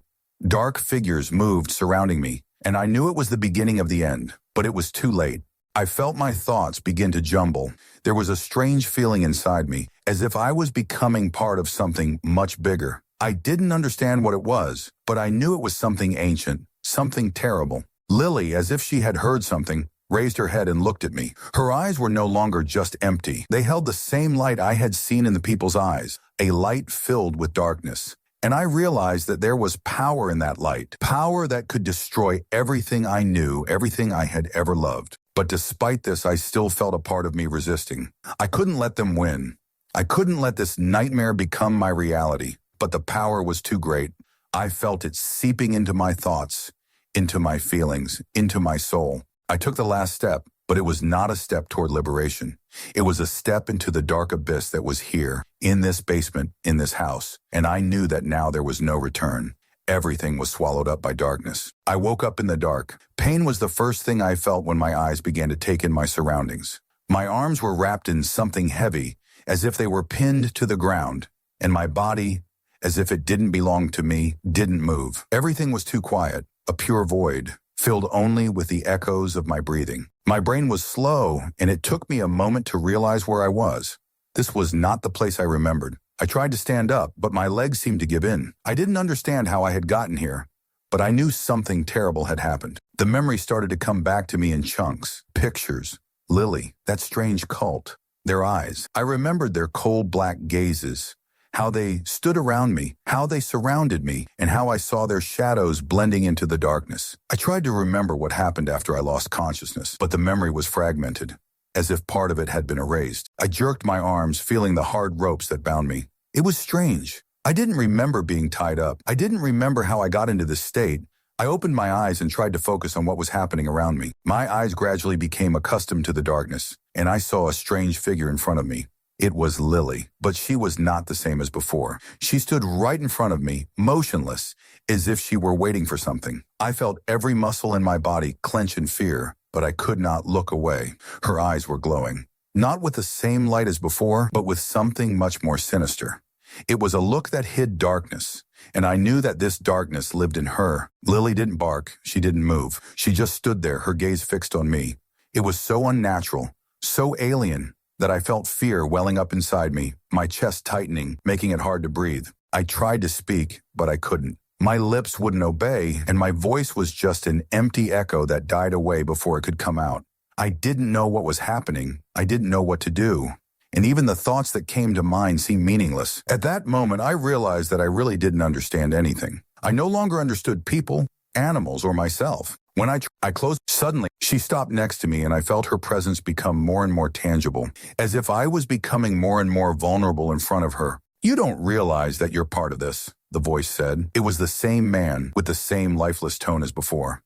Dark figures moved, surrounding me, and I knew it was the beginning of the end, but it was too late. I felt my thoughts begin to jumble. There was a strange feeling inside me, as if I was becoming part of something much bigger. I didn't understand what it was, but I knew it was something ancient, something terrible. Lily, as if she had heard something, raised her head and looked at me. Her eyes were no longer just empty. They held the same light I had seen in the people's eyes, a light filled with darkness. And I realized that there was power in that light, power that could destroy everything I knew, everything I had ever loved. But despite this, I still felt a part of me resisting. I couldn't let them win. I couldn't let this nightmare become my reality, but the power was too great. I felt it seeping into my thoughts, into my feelings, into my soul. I took the last step, but it was not a step toward liberation. It was a step into the dark abyss that was here, in this basement, in this house, and I knew that now there was no return. Everything was swallowed up by darkness. I woke up in the dark. Pain was the first thing I felt when my eyes began to take in my surroundings. My arms were wrapped in something heavy, as if they were pinned to the ground, and my body, as if it didn't belong to me, didn't move. Everything was too quiet, a pure void, filled only with the echoes of my breathing. My brain was slow, and it took me a moment to realize where I was. This was not the place I remembered. I tried to stand up, but my legs seemed to give in. I didn't understand how I had gotten here, but I knew something terrible had happened. The memory started to come back to me in chunks, pictures, Lily, that strange cult, their eyes. I remembered their cold black gazes, how they stood around me, how they surrounded me, and how I saw their shadows blending into the darkness. I tried to remember what happened after I lost consciousness, but the memory was fragmented, as if part of it had been erased. I jerked my arms, feeling the hard ropes that bound me. It was strange. I didn't remember being tied up. I didn't remember how I got into this state. I opened my eyes and tried to focus on what was happening around me. My eyes gradually became accustomed to the darkness, and I saw a strange figure in front of me. It was Lily, but she was not the same as before. She stood right in front of me, motionless, as if she were waiting for something. I felt every muscle in my body clench in fear, but I could not look away. Her eyes were glowing, not with the same light as before, but with something much more sinister. It was a look that hid darkness, and I knew that this darkness lived in her. Lily didn't bark. She didn't move. She just stood there, her gaze fixed on me. It was so unnatural, so alien, that I felt fear welling up inside me, my chest tightening, making it hard to breathe. I tried to speak, but I couldn't. My lips wouldn't obey, and my voice was just an empty echo that died away before it could come out. I didn't know what was happening. I didn't know what to do. And even the thoughts that came to mind seemed meaningless. At that moment, I realized that I really didn't understand anything. I no longer understood people, animals, or myself. When I closed, suddenly, she stopped next to me and I felt her presence become more and more tangible, as if I was becoming more and more vulnerable in front of her. "You don't realize that you're part of this," the voice said. It was the same man with the same lifeless tone as before.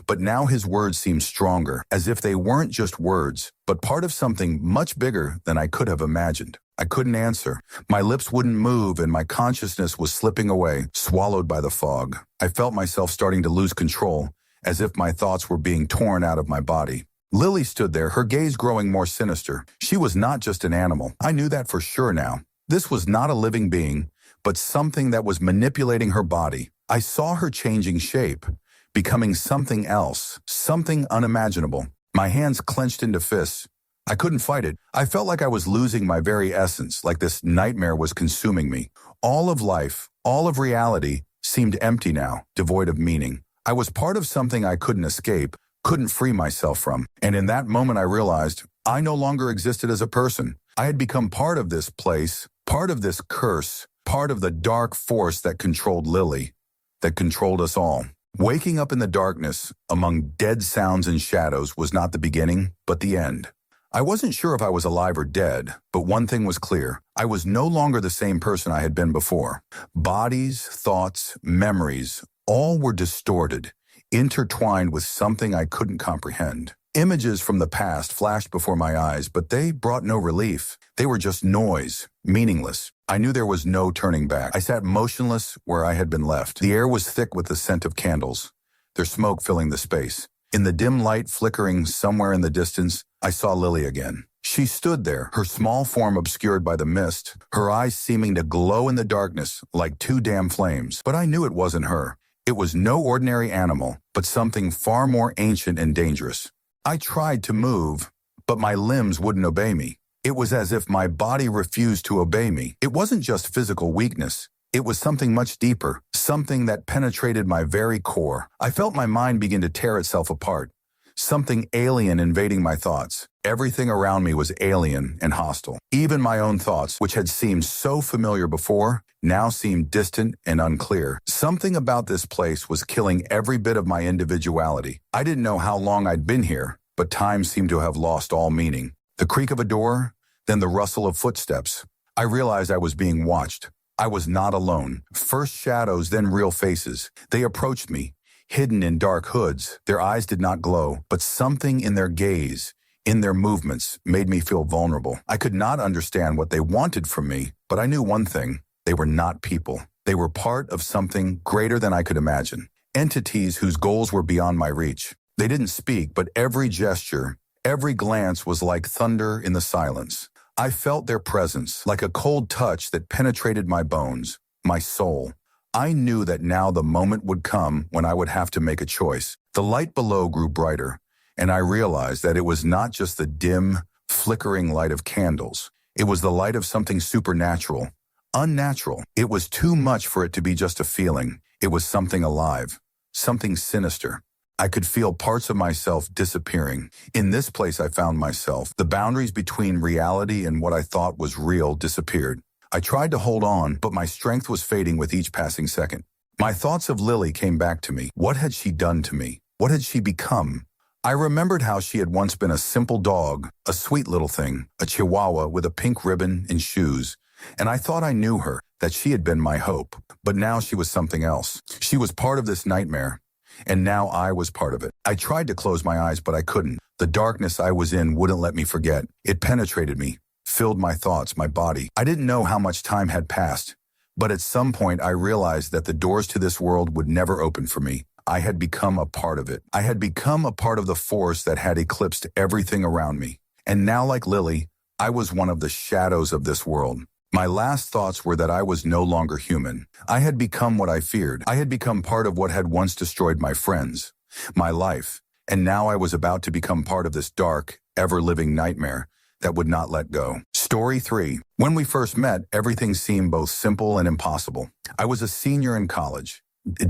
But now his words seemed stronger, as if they weren't just words, but part of something much bigger than I could have imagined. I couldn't answer. My lips wouldn't move, and my consciousness was slipping away, swallowed by the fog. I felt myself starting to lose control, as if my thoughts were being torn out of my body. Lily stood there, her gaze growing more sinister. She was not just an animal. I knew that for sure now. This was not a living being, but something that was manipulating her body. I saw her changing shape, becoming something else, something unimaginable. My hands clenched into fists. I couldn't fight it. I felt like I was losing my very essence, like this nightmare was consuming me. All of life, all of reality, seemed empty now, devoid of meaning. I was part of something I couldn't escape, couldn't free myself from. And in that moment I realized I no longer existed as a person. I had become part of this place, part of this curse, part of the dark force that controlled Lily, that controlled us all. Waking up in the darkness, among dead sounds and shadows, was not the beginning, but the end. I wasn't sure if I was alive or dead, but one thing was clear. I was no longer the same person I had been before. Bodies, thoughts, memories, all were distorted, intertwined with something I couldn't comprehend. Images from the past flashed before my eyes, but they brought no relief. They were just noise, meaningless. I knew there was no turning back. I sat motionless where I had been left. The air was thick with the scent of candles, their smoke filling the space. In the dim light flickering somewhere in the distance, I saw Lily again. She stood there, her small form obscured by the mist, her eyes seeming to glow in the darkness like two damn flames. But I knew it wasn't her. It was no ordinary animal, but something far more ancient and dangerous. I tried to move, but my limbs wouldn't obey me. It was as if my body refused to obey me. It wasn't just physical weakness. It was something much deeper, something that penetrated my very core. I felt my mind begin to tear itself apart, something alien invading my thoughts. Everything around me was alien and hostile. Even my own thoughts, which had seemed so familiar before, now seemed distant and unclear. Something about this place was killing every bit of my individuality. I didn't know how long I'd been here, but time seemed to have lost all meaning. The creak of a door, then the rustle of footsteps. I realized I was being watched. I was not alone. First shadows, then real faces. They approached me, hidden in dark hoods. Their eyes did not glow, but something in their gaze, in their movements, made me feel vulnerable. I could not understand what they wanted from me, but I knew one thing. They were not people. They were part of something greater than I could imagine. Entities whose goals were beyond my reach. They didn't speak, but every gesture, every glance was like thunder in the silence. I felt their presence, like a cold touch that penetrated my bones, my soul. I knew that now the moment would come when I would have to make a choice. The light below grew brighter, and I realized that it was not just the dim, flickering light of candles. It was the light of something supernatural, unnatural. It was too much for it to be just a feeling. It was something alive, something sinister. I could feel parts of myself disappearing. In this place I found myself. The boundaries between reality and what I thought was real disappeared. I tried to hold on, but my strength was fading with each passing second. My thoughts of Lily came back to me. What had she done to me? What had she become? I remembered how she had once been a simple dog, a sweet little thing, a chihuahua with a pink ribbon and shoes. And I thought I knew her, that she had been my hope. But now she was something else. She was part of this nightmare. And now I was part of it. I tried to close my eyes, but I couldn't. The darkness I was in wouldn't let me forget. It penetrated me, filled my thoughts, my body. I didn't know how much time had passed, but at some point I realized that the doors to this world would never open for me. I had become a part of it. I had become a part of the force that had eclipsed everything around me. And now, like Lily, I was one of the shadows of this world. My last thoughts were that I was no longer human. I had become what I feared. I had become part of what had once destroyed my friends, my life, and now I was about to become part of this dark, ever-living nightmare that would not let go. Story 3. When we first met, everything seemed both simple and impossible. I was a senior in college,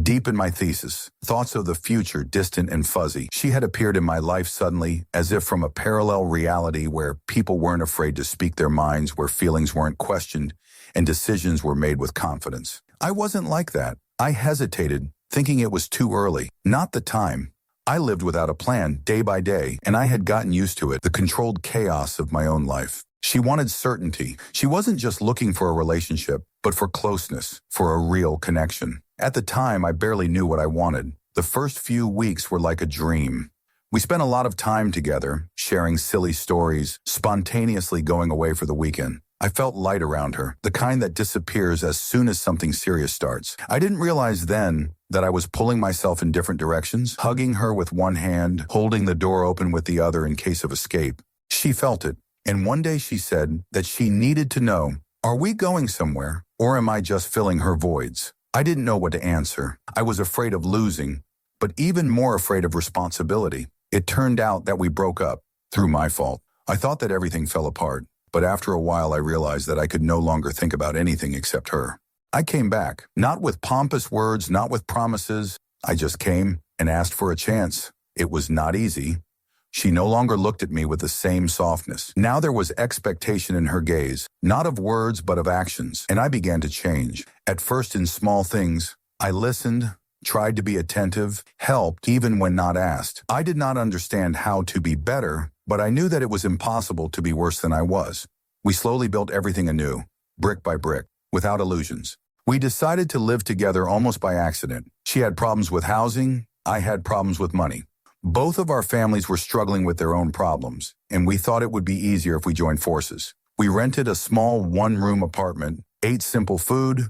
deep in my thesis, thoughts of the future distant and fuzzy. She had appeared in my life suddenly, as if from a parallel reality where people weren't afraid to speak their minds, where feelings weren't questioned, and decisions were made with confidence. I wasn't like that. I hesitated, thinking it was too early. Not the time. I lived without a plan, day by day, and I had gotten used to it, the controlled chaos of my own life. She wanted certainty. She wasn't just looking for a relationship, but for closeness, for a real connection. At the time, I barely knew what I wanted. The first few weeks were like a dream. We spent a lot of time together, sharing silly stories, spontaneously going away for the weekend. I felt light around her, the kind that disappears as soon as something serious starts. I didn't realize then that I was pulling myself in different directions, hugging her with one hand, holding the door open with the other in case of escape. She felt it, and one day she said that she needed to know, are we going somewhere, or am I just filling her voids? I didn't know what to answer. I was afraid of losing, but even more afraid of responsibility. It turned out that we broke up, through my fault. I thought that everything fell apart, but after a while I realized that I could no longer think about anything except her. I came back, not with pompous words, not with promises. I just came and asked for a chance. It was not easy. She no longer looked at me with the same softness. Now there was expectation in her gaze, not of words but of actions, and I began to change. At first in small things, I listened, tried to be attentive, helped even when not asked. I did not understand how to be better, but I knew that it was impossible to be worse than I was. We slowly built everything anew, brick by brick, without illusions. We decided to live together almost by accident. She had problems with housing, I had problems with money. Both of our families were struggling with their own problems, and we thought it would be easier if we joined forces. We rented a small one-room apartment, ate simple food,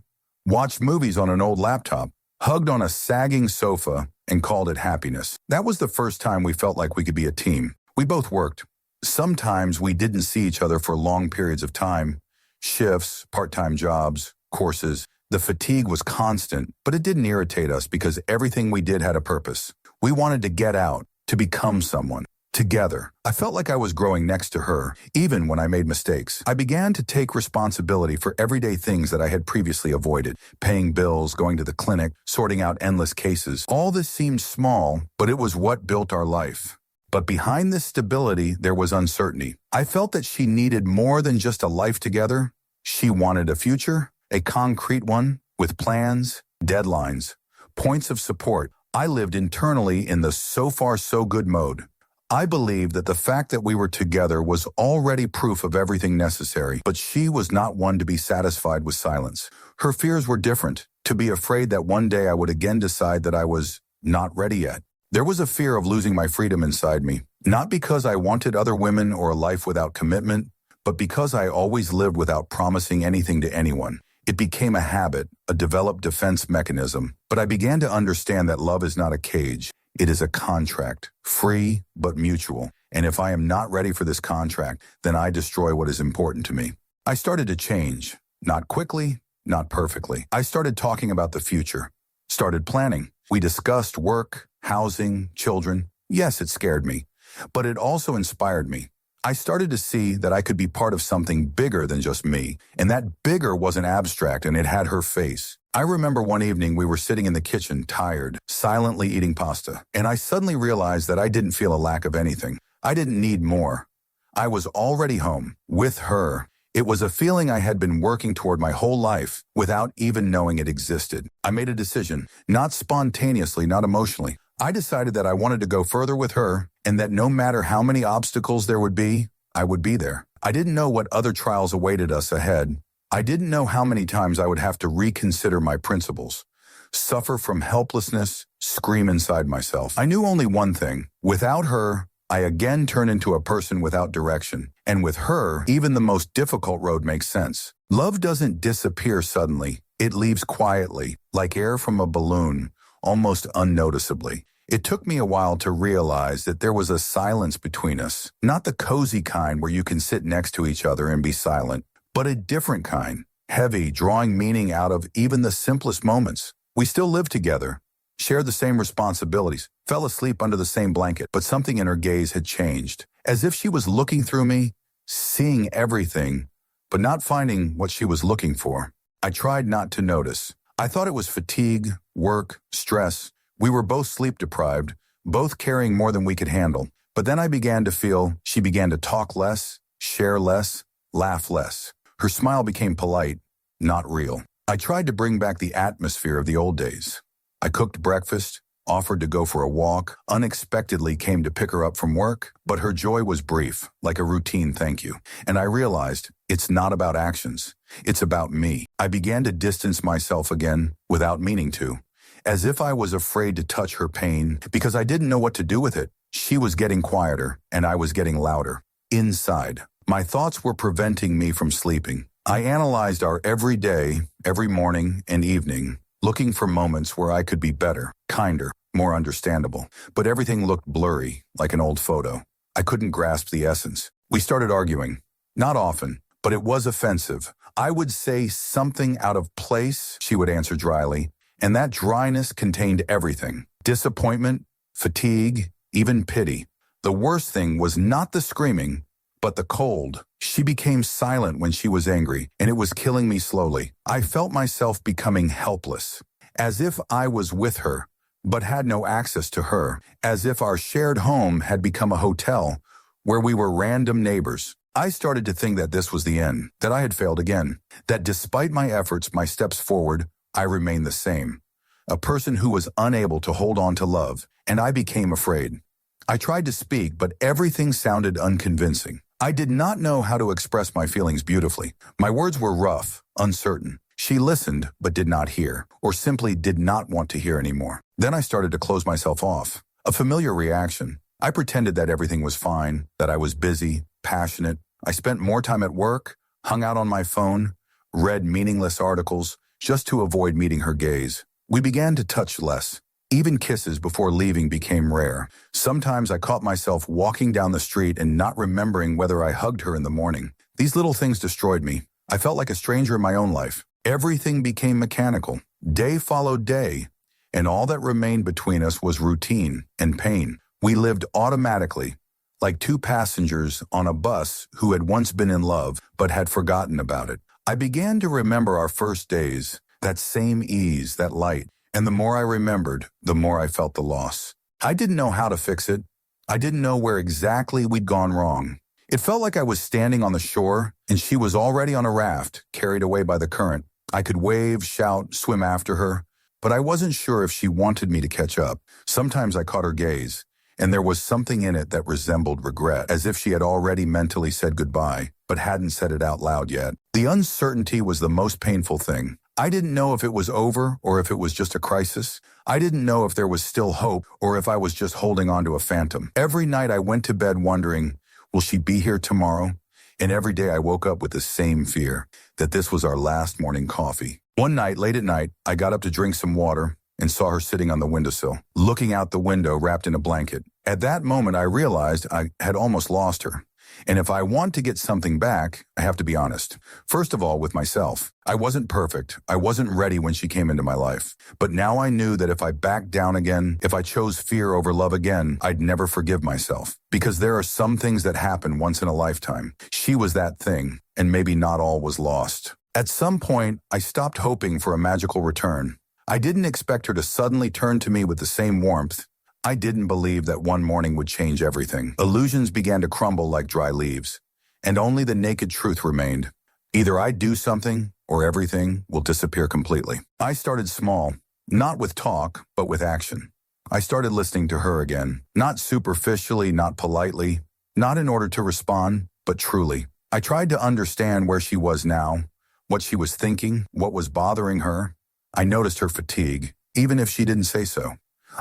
watched movies on an old laptop, hugged on a sagging sofa, and called it happiness. That was the first time we felt like we could be a team. We both worked. Sometimes we didn't see each other for long periods of time. Shifts, part-time jobs, courses. The fatigue was constant, but it didn't irritate us because everything we did had a purpose. We wanted to get out, to become someone. Together. I felt like I was growing next to her, even when I made mistakes. I began to take responsibility for everyday things that I had previously avoided. Paying bills, going to the clinic, sorting out endless cases. All this seemed small, but it was what built our life. But behind this stability, there was uncertainty. I felt that she needed more than just a life together. She wanted a future, a concrete one, with plans, deadlines, points of support. I lived internally in the so far so good mode. I believed that the fact that we were together was already proof of everything necessary, but she was not one to be satisfied with silence. Her fears were different, to be afraid that one day I would again decide that I was not ready yet. There was a fear of losing my freedom inside me, not because I wanted other women or a life without commitment, but because I always lived without promising anything to anyone. It became a habit, a developed defense mechanism. But I began to understand that love is not a cage. It is a contract, free but mutual. And if I am not ready for this contract, then I destroy what is important to me. I started to change. Not quickly, not perfectly. I started talking about the future. Started planning. We discussed work, housing, children. Yes, it scared me, but it also inspired me. I started to see that I could be part of something bigger than just me, and that bigger wasn't abstract, and it had her face. I remember one evening we were sitting in the kitchen, tired, silently eating pasta, and I suddenly realized that I didn't feel a lack of anything. I didn't need more. I was already home, with her. It was a feeling I had been working toward my whole life without even knowing it existed. I made a decision, not spontaneously, not emotionally. I decided that I wanted to go further with her and that no matter how many obstacles there would be, I would be there. I didn't know what other trials awaited us ahead. I didn't know how many times I would have to reconsider my principles, suffer from helplessness, scream inside myself. I knew only one thing. Without her, I again turned into a person without direction. And with her, even the most difficult road makes sense. Love doesn't disappear suddenly. It leaves quietly, like air from a balloon, almost unnoticeably. It took me a while to realize that there was a silence between us, not the cozy kind where you can sit next to each other and be silent, but a different kind, heavy, drawing meaning out of even the simplest moments. We still lived together, shared the same responsibilities, fell asleep under the same blanket, but something in her gaze had changed, as if she was looking through me, seeing everything, but not finding what she was looking for. I tried not to notice. I thought it was fatigue, work, stress. We were both sleep-deprived, both carrying more than we could handle. But then I began to feel she began to talk less, share less, laugh less. Her smile became polite, not real. I tried to bring back the atmosphere of the old days. I cooked breakfast, offered to go for a walk, unexpectedly came to pick her up from work, but her joy was brief, like a routine thank you. And I realized it's not about actions. It's about me. I began to distance myself again without meaning to, as if I was afraid to touch her pain because I didn't know what to do with it. She was getting quieter and I was getting louder. Inside, my thoughts were preventing me from sleeping. I analyzed our every day, every morning and evening, looking for moments where I could be better, kinder, more understandable. But everything looked blurry, like an old photo. I couldn't grasp the essence. We started arguing. Not often, but it was offensive. I would say something out of place, she would answer dryly, and that dryness contained everything. Disappointment, fatigue, even pity. The worst thing was not the screaming, but the cold. She became silent when she was angry, and it was killing me slowly. I felt myself becoming helpless, as if I was with her, but had no access to her, as if our shared home had become a hotel where we were random neighbors. I started to think that this was the end, that I had failed again, that despite my efforts, my steps forward, I remained the same, a person who was unable to hold on to love, and I became afraid. I tried to speak, but everything sounded unconvincing. I did not know how to express my feelings beautifully. My words were rough, uncertain. She listened, but did not hear, or simply did not want to hear anymore. Then I started to close myself off, a familiar reaction. I pretended that everything was fine, that I was busy, passionate. I spent more time at work, hung out on my phone, read meaningless articles, just to avoid meeting her gaze. We began to touch less. Even kisses before leaving became rare. Sometimes I caught myself walking down the street and not remembering whether I hugged her in the morning. These little things destroyed me. I felt like a stranger in my own life. Everything became mechanical. Day followed day, and all that remained between us was routine and pain. We lived automatically, like two passengers on a bus who had once been in love but had forgotten about it. I began to remember our first days, that same ease, that light. And the more I remembered, the more I felt the loss. I didn't know how to fix it. I didn't know where exactly we'd gone wrong. It felt like I was standing on the shore, and she was already on a raft, carried away by the current. I could wave, shout, swim after her, but I wasn't sure if she wanted me to catch up. Sometimes I caught her gaze, and there was something in it that resembled regret, as if she had already mentally said goodbye, but hadn't said it out loud yet. The uncertainty was the most painful thing. I didn't know if it was over or if it was just a crisis. I didn't know if there was still hope or if I was just holding on to a phantom. Every night I went to bed wondering, will she be here tomorrow? And every day I woke up with the same fear, that this was our last morning coffee. One night, late at night, I got up to drink some water and saw her sitting on the windowsill, looking out the window wrapped in a blanket. At that moment, I realized I had almost lost her. And if I want to get something back, I have to be honest. First of all, with myself. I wasn't perfect. I wasn't ready when she came into my life. But now I knew that if I backed down again, if I chose fear over love again, I'd never forgive myself. Because there are some things that happen once in a lifetime. She was that thing, and maybe not all was lost. At some point, I stopped hoping for a magical return. I didn't expect her to suddenly turn to me with the same warmth. I didn't believe that one morning would change everything. Illusions began to crumble like dry leaves, and only the naked truth remained. Either I'd do something, or everything will disappear completely. I started small, not with talk, but with action. I started listening to her again, not superficially, not politely, not in order to respond, but truly. I tried to understand where she was now, what she was thinking, what was bothering her. I noticed her fatigue, even if she didn't say so.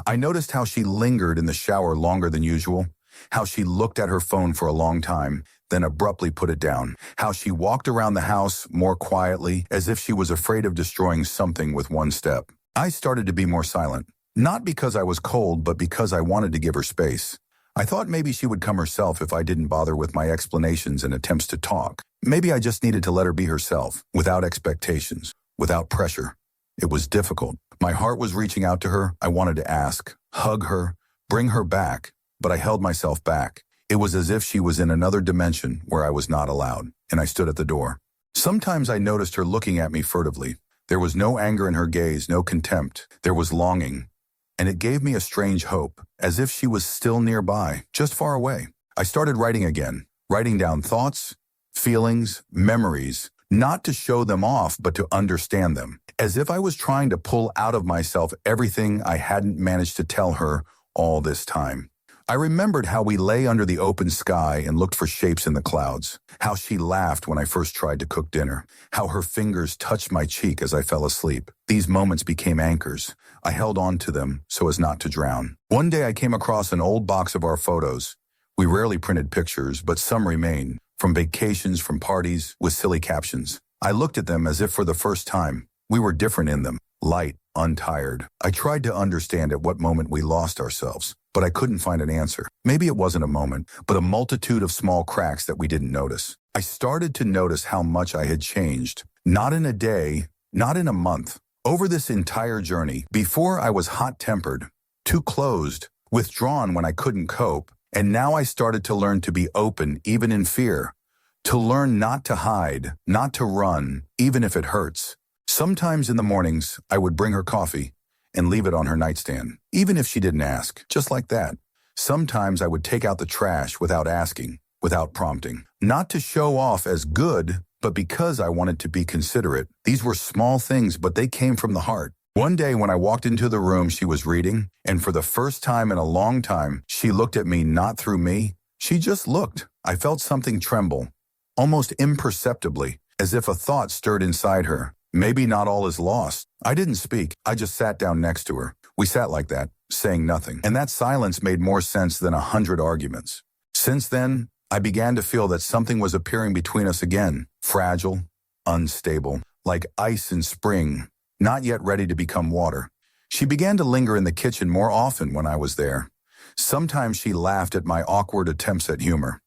I noticed how she lingered in the shower longer than usual, how she looked at her phone for a long time, then abruptly put it down, how she walked around the house more quietly, as if she was afraid of destroying something with one step. I started to be more silent, not because I was cold, but because I wanted to give her space. I thought maybe she would come herself if I didn't bother with my explanations and attempts to talk. Maybe I just needed to let her be herself, without expectations, without pressure. It was difficult. My heart was reaching out to her. I wanted to ask, hug her, bring her back, but I held myself back. It was as if she was in another dimension where I was not allowed, and I stood at the door. Sometimes I noticed her looking at me furtively. There was no anger in her gaze, no contempt. There was longing, and it gave me a strange hope, as if she was still nearby, just far away. I started writing again, writing down thoughts, feelings, memories, not to show them off, but to understand them, as if I was trying to pull out of myself everything I hadn't managed to tell her all this time. I remembered how we lay under the open sky and looked for shapes in the clouds, how she laughed when I first tried to cook dinner, how her fingers touched my cheek as I fell asleep. These moments became anchors. I held on to them so as not to drown. One day I came across an old box of our photos. We rarely printed pictures, but some remain, from vacations, from parties, with silly captions. I looked at them as if for the first time. We were different in them, light, untired. I tried to understand at what moment we lost ourselves, but I couldn't find an answer. Maybe it wasn't a moment, but a multitude of small cracks that we didn't notice. I started to notice how much I had changed. Not in a day, not in a month. Over this entire journey, before I was hot-tempered, too closed, withdrawn when I couldn't cope, and now I started to learn to be open even in fear, to learn not to hide, not to run, even if it hurts. Sometimes in the mornings, I would bring her coffee and leave it on her nightstand, even if she didn't ask, just like that. Sometimes I would take out the trash without asking, without prompting. Not to show off as good, but because I wanted to be considerate. These were small things, but they came from the heart. One day when I walked into the room she was reading, and for the first time in a long time, she looked at me not through me. She just looked. I felt something tremble, almost imperceptibly, as if a thought stirred inside her. Maybe not all is lost. I didn't speak. I just sat down next to her. We sat like that, saying nothing. And that silence made more sense than 100 arguments. Since then, I began to feel that something was appearing between us again, fragile, unstable, like ice in spring, not yet ready to become water. She began to linger in the kitchen more often when I was there. Sometimes she laughed at my awkward attempts at humor.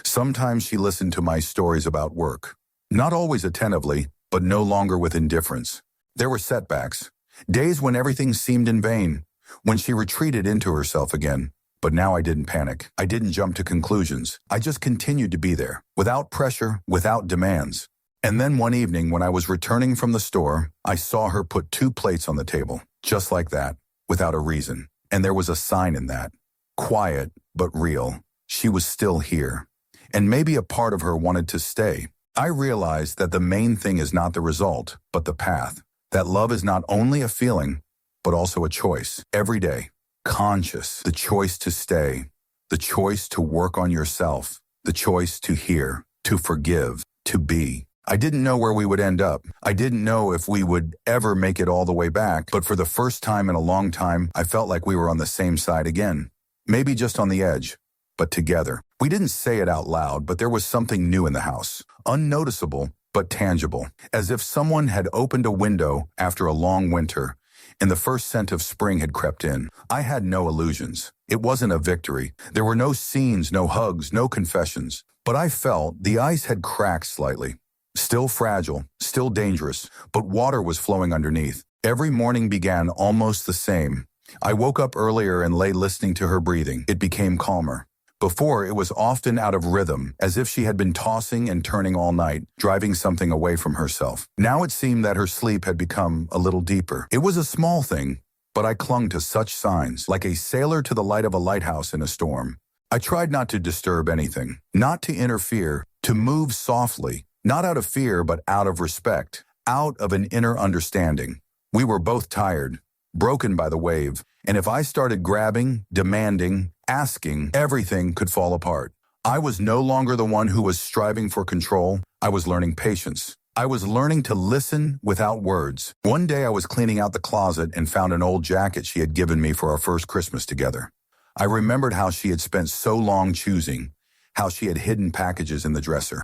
Sometimes she listened to my stories about work. Not always attentively, but no longer with indifference. There were setbacks, days when everything seemed in vain, when she retreated into herself again. But now I didn't panic. I didn't jump to conclusions. I just continued to be there, without pressure, without demands. And then one evening when I was returning from the store, I saw her put 2 plates on the table, just like that, without a reason. And there was a sign in that. Quiet, but real. She was still here. And maybe a part of her wanted to stay. I realized that the main thing is not the result, but the path. That love is not only a feeling, but also a choice. Every day, conscious, the choice to stay, the choice to work on yourself, the choice to hear, to forgive, to be. I didn't know where we would end up. I didn't know if we would ever make it all the way back, but for the first time in a long time, I felt like we were on the same side again. Maybe just on the edge, but together. We didn't say it out loud, but there was something new in the house. Unnoticeable, but tangible. As if someone had opened a window after a long winter, and the first scent of spring had crept in. I had no illusions. It wasn't a victory. There were no scenes, no hugs, no confessions. But I felt the ice had cracked slightly. Still fragile, still dangerous, but water was flowing underneath. Every morning began almost the same. I woke up earlier and lay listening to her breathing. It became calmer. Before, it was often out of rhythm, as if she had been tossing and turning all night, driving something away from herself. Now it seemed that her sleep had become a little deeper. It was a small thing, but I clung to such signs, like a sailor to the light of a lighthouse in a storm. I tried not to disturb anything, not to interfere, to move softly, not out of fear, but out of respect, out of an inner understanding. We were both tired, broken by the wave, and if I started grabbing, demanding, asking, everything could fall apart. I was no longer the one who was striving for control. I was learning patience. I was learning to listen without words. One day I was cleaning out the closet and found an old jacket she had given me for our first Christmas together. I remembered how she had spent so long choosing, how she had hidden packages in the dresser.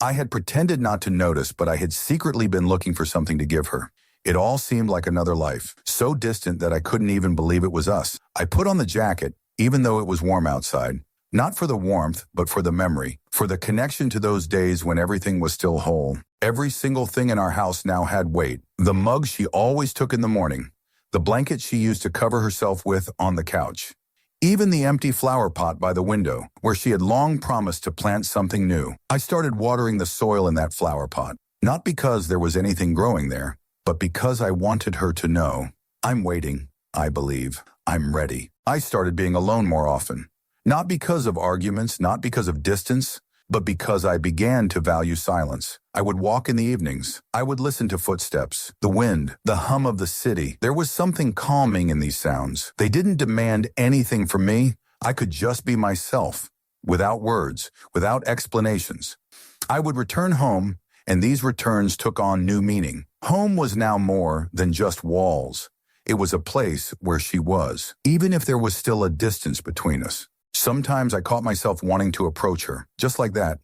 I had pretended not to notice, but I had secretly been looking for something to give her. It all seemed like another life, so distant that I couldn't even believe it was us. I put on the jacket, even though it was warm outside, not for the warmth, but for the memory, for the connection to those days when everything was still whole. Every single thing in our house now had weight. The mug she always took in the morning, the blanket she used to cover herself with on the couch, even the empty flower pot by the window, where she had long promised to plant something new. I started watering the soil in that flower pot, not because there was anything growing there, but because I wanted her to know, I'm waiting, I believe, I'm ready. I started being alone more often, not because of arguments, not because of distance, but because I began to value silence. I would walk in the evenings. I would listen to footsteps, the wind, the hum of the city. There was something calming in these sounds. They didn't demand anything from me. I could just be myself, without words, without explanations. I would return home, and these returns took on new meaning. Home was now more than just walls. It was a place where she was, even if there was still a distance between us. Sometimes I caught myself wanting to approach her, just like that,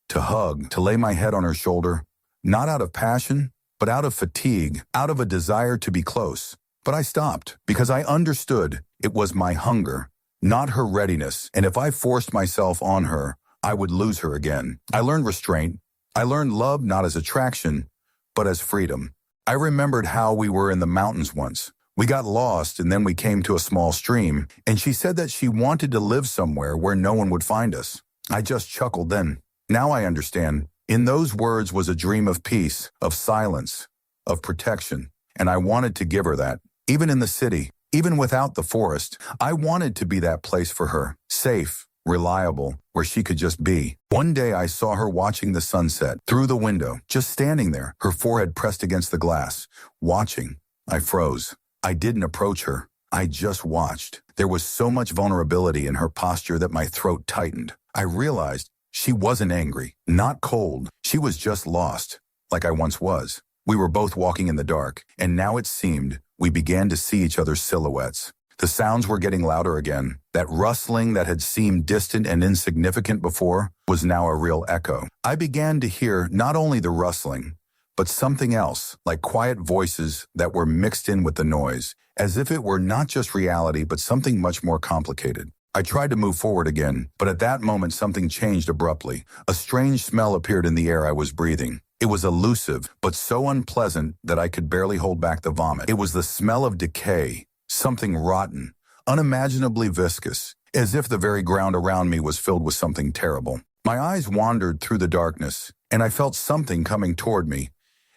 to hug, to lay my head on her shoulder, not out of passion, but out of fatigue, out of a desire to be close. But I stopped, because I understood it was my hunger, not her readiness, and if I forced myself on her, I would lose her again. I learned restraint. I learned love not as attraction, but as freedom. I remembered how we were in the mountains once. We got lost and then we came to a small stream, and she said that she wanted to live somewhere where no one would find us. I just chuckled then. Now I understand. In those words was a dream of peace, of silence, of protection, and I wanted to give her that. Even in the city, even without the forest, I wanted to be that place for her, safe, reliable, where she could just be. One day I saw her watching the sunset through the window, just standing there, her forehead pressed against the glass, watching. I froze. I didn't approach her. I just watched. There was so much vulnerability in her posture that my throat tightened. I realized she wasn't angry, not cold. She was just lost, like I once was. We were both walking in the dark, and now it seemed we began to see each other's silhouettes. The sounds were getting louder again. That rustling that had seemed distant and insignificant before was now a real echo. I began to hear not only the rustling, but something else, like quiet voices that were mixed in with the noise, as if it were not just reality, but something much more complicated. I tried to move forward again, but at that moment something changed abruptly. A strange smell appeared in the air I was breathing. It was elusive, but so unpleasant that I could barely hold back the vomit. It was the smell of decay, something rotten, unimaginably viscous, as if the very ground around me was filled with something terrible. My eyes wandered through the darkness, and I felt something coming toward me,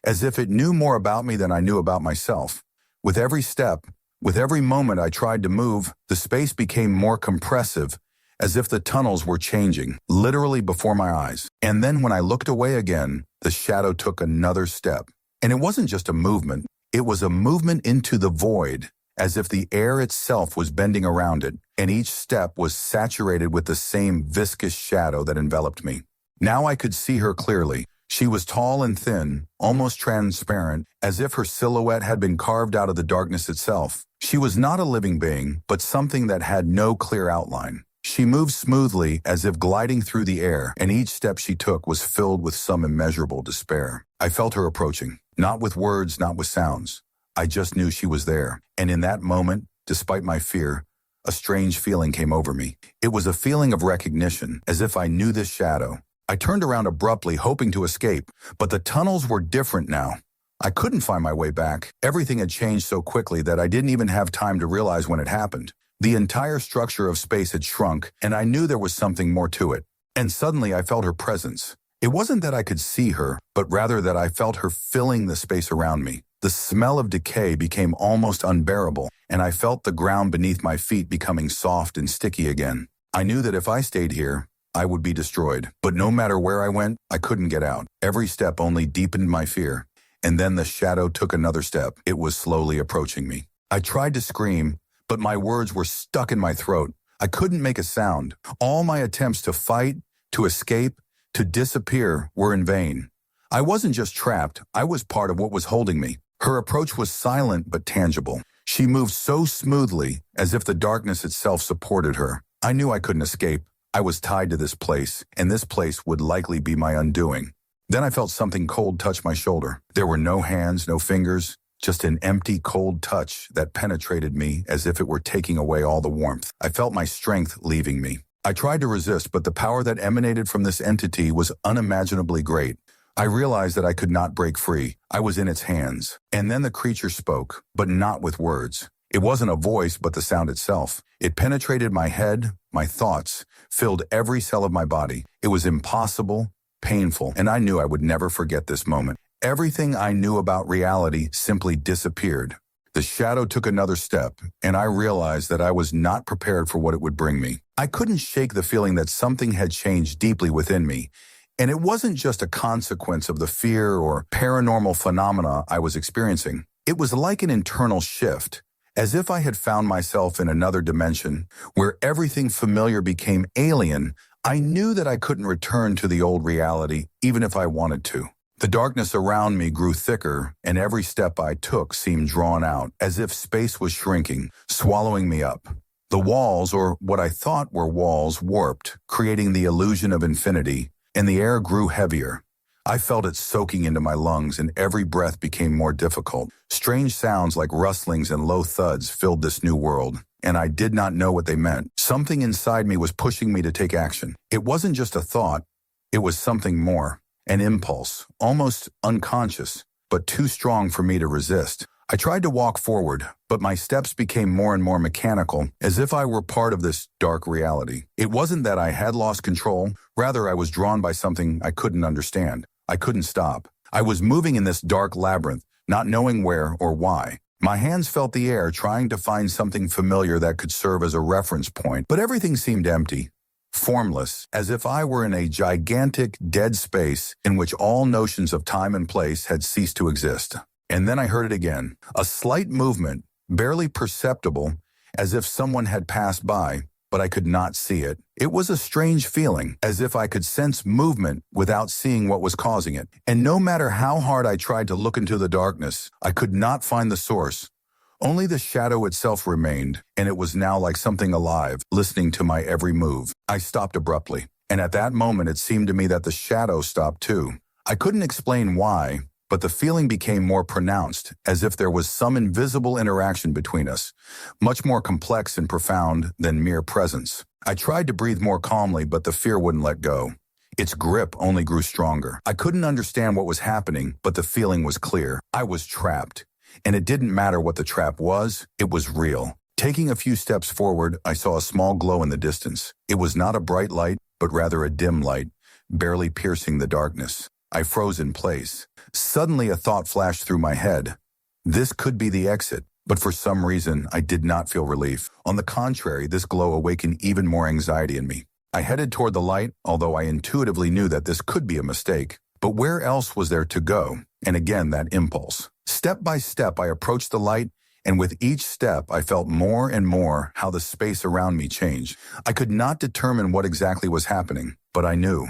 as if it knew more about me than I knew about myself. With every step, with every moment I tried to move, the space became more compressive, as if the tunnels were changing, literally before my eyes. And then when I looked away again, the shadow took another step. And it wasn't just a movement, it was a movement into the void, as if the air itself was bending around it, and each step was saturated with the same viscous shadow that enveloped me. Now I could see her clearly. She was tall and thin, almost transparent, as if her silhouette had been carved out of the darkness itself. She was not a living being, but something that had no clear outline. She moved smoothly as if gliding through the air, and each step she took was filled with some immeasurable despair. I felt her approaching, not with words, not with sounds. I just knew she was there, and in that moment, despite my fear, a strange feeling came over me. It was a feeling of recognition, as if I knew this shadow. I turned around abruptly, hoping to escape, but the tunnels were different now. I couldn't find my way back. Everything had changed so quickly that I didn't even have time to realize when it happened. The entire structure of space had shrunk, and I knew there was something more to it. And suddenly I felt her presence. It wasn't that I could see her, but rather that I felt her filling the space around me. The smell of decay became almost unbearable, and I felt the ground beneath my feet becoming soft and sticky again. I knew that if I stayed here, I would be destroyed. But no matter where I went, I couldn't get out. Every step only deepened my fear. And then the shadow took another step. It was slowly approaching me. I tried to scream, but my words were stuck in my throat. I couldn't make a sound. All my attempts to fight, to escape, to disappear were in vain. I wasn't just trapped, I was part of what was holding me. Her approach was silent but tangible. She moved so smoothly, as if the darkness itself supported her. I knew I couldn't escape. I was tied to this place, and this place would likely be my undoing. Then I felt something cold touch my shoulder. There were no hands, no fingers, just an empty, cold touch that penetrated me as if it were taking away all the warmth. I felt my strength leaving me. I tried to resist, but the power that emanated from this entity was unimaginably great. I realized that I could not break free. I was in its hands. And then the creature spoke, but not with words. It wasn't a voice, but the sound itself. It penetrated my head, my thoughts, filled every cell of my body. It was impossible, painful, and I knew I would never forget this moment. Everything I knew about reality simply disappeared. The shadow took another step, and I realized that I was not prepared for what it would bring me. I couldn't shake the feeling that something had changed deeply within me. And it wasn't just a consequence of the fear or paranormal phenomena I was experiencing. It was like an internal shift, as if I had found myself in another dimension where everything familiar became alien. I knew that I couldn't return to the old reality, even if I wanted to. The darkness around me grew thicker, and every step I took seemed drawn out, as if space was shrinking, swallowing me up. The walls, or what I thought were walls, warped, creating the illusion of infinity, and the air grew heavier. I felt it soaking into my lungs, and every breath became more difficult. Strange sounds like rustlings and low thuds filled this new world, and I did not know what they meant. Something inside me was pushing me to take action. It wasn't just a thought, it was something more. An impulse, almost unconscious, but too strong for me to resist. I tried to walk forward, but my steps became more and more mechanical, as if I were part of this dark reality. It wasn't that I had lost control, rather I was drawn by something I couldn't understand. I couldn't stop. I was moving in this dark labyrinth, not knowing where or why. My hands felt the air, trying to find something familiar that could serve as a reference point, but everything seemed empty, formless, as if I were in a gigantic, dead space in which all notions of time and place had ceased to exist. And then I heard it again, a slight movement, barely perceptible, as if someone had passed by, but I could not see it. It was a strange feeling, as if I could sense movement without seeing what was causing it. And no matter how hard I tried to look into the darkness, I could not find the source. Only the shadow itself remained, and it was now like something alive, listening to my every move. I stopped abruptly, and at that moment it seemed to me that the shadow stopped too. I couldn't explain why, but the feeling became more pronounced, as if there was some invisible interaction between us, much more complex and profound than mere presence. I tried to breathe more calmly, but the fear wouldn't let go. Its grip only grew stronger. I couldn't understand what was happening, but the feeling was clear. I was trapped, and it didn't matter what the trap was, it was real. Taking a few steps forward, I saw a small glow in the distance. It was not a bright light, but rather a dim light, barely piercing the darkness. I froze in place. Suddenly a thought flashed through my head. This could be the exit, but for some reason I did not feel relief. On the contrary, this glow awakened even more anxiety in me. I headed toward the light, although I intuitively knew that this could be a mistake. But where else was there to go? And again, that impulse. Step by step, I approached the light, and with each step, I felt more and more how the space around me changed. I could not determine what exactly was happening, but I knew.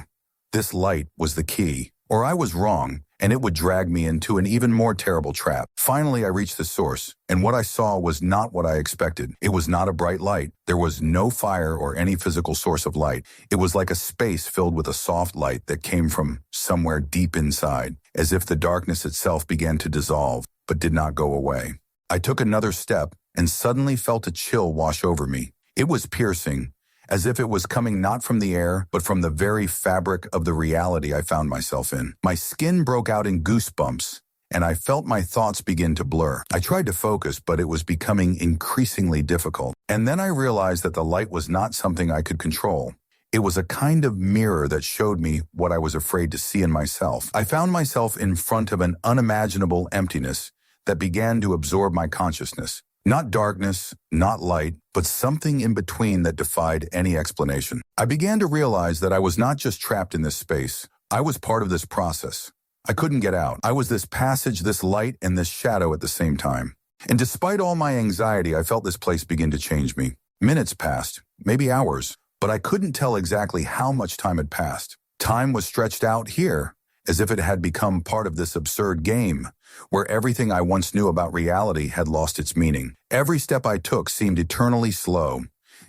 This light was the key. or I was wrong, and it would drag me into an even more terrible trap. Finally, I reached the source, and what I saw was not what I expected. It was not a bright light. There was no fire or any physical source of light. It was like a space filled with a soft light that came from somewhere deep inside, as if the darkness itself began to dissolve, but did not go away. I took another step and suddenly felt a chill wash over me. It was piercing, as if it was coming not from the air, but from the very fabric of the reality I found myself in. My skin broke out in goosebumps, and I felt my thoughts begin to blur. I tried to focus, but it was becoming increasingly difficult. And then I realized that the light was not something I could control. It was a kind of mirror that showed me what I was afraid to see in myself. I found myself in front of an unimaginable emptiness that began to absorb my consciousness. Not darkness, not light, but something in between that defied any explanation. I began to realize that I was not just trapped in this space. I was part of this process. I couldn't get out. I was this passage, this light, and this shadow at the same time. And despite all my anxiety, I felt this place begin to change me. Minutes passed, maybe hours, but I couldn't tell exactly how much time had passed. Time was stretched out here, as if it had become part of this absurd game, where everything I once knew about reality had lost its meaning. Every step I took seemed eternally slow,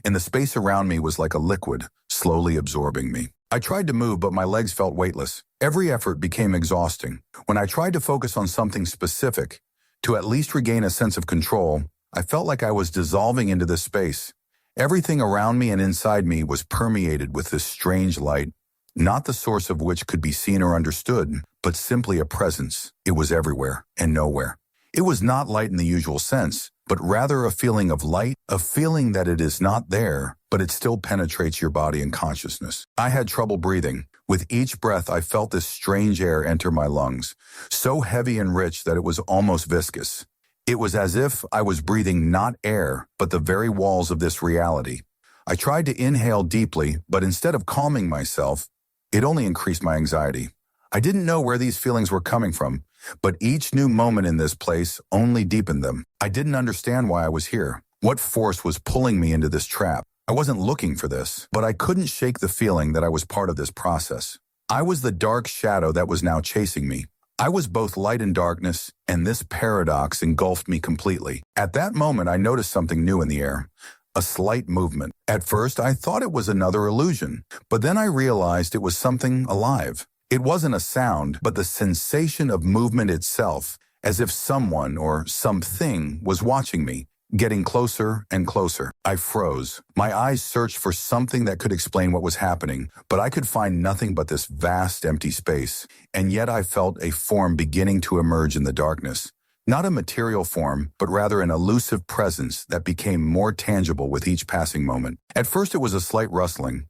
and the space around me was like a liquid, slowly absorbing me. I tried to move, but my legs felt weightless. Every effort became exhausting. When I tried to focus on something specific, to at least regain a sense of control, I felt like I was dissolving into this space. Everything around me and inside me was permeated with this strange light, not the source of which could be seen or understood, but simply a presence. It was everywhere and nowhere. It was not light in the usual sense, but rather a feeling of light, a feeling that it is not there, but it still penetrates your body and consciousness. I had trouble breathing. With each breath, I felt this strange air enter my lungs, so heavy and rich that it was almost viscous. It was as if I was breathing not air, but the very walls of this reality. I tried to inhale deeply, but instead of calming myself, it only increased my anxiety. I didn't know where these feelings were coming from, but each new moment in this place only deepened them. I didn't understand why I was here, what force was pulling me into this trap. I wasn't looking for this, but I couldn't shake the feeling that I was part of this process. I was the dark shadow that was now chasing me. I was both light and darkness, and this paradox engulfed me completely. At that moment, I noticed something new in the air. A slight movement. At first, I thought it was another illusion, but then I realized it was something alive. It wasn't a sound, but the sensation of movement itself, as if someone or something was watching me, getting closer and closer. I froze. My eyes searched for something that could explain what was happening, but I could find nothing but this vast empty space, and yet I felt a form beginning to emerge in the darkness. Not a material form, but rather an elusive presence that became more tangible with each passing moment. At first it was a slight rustling,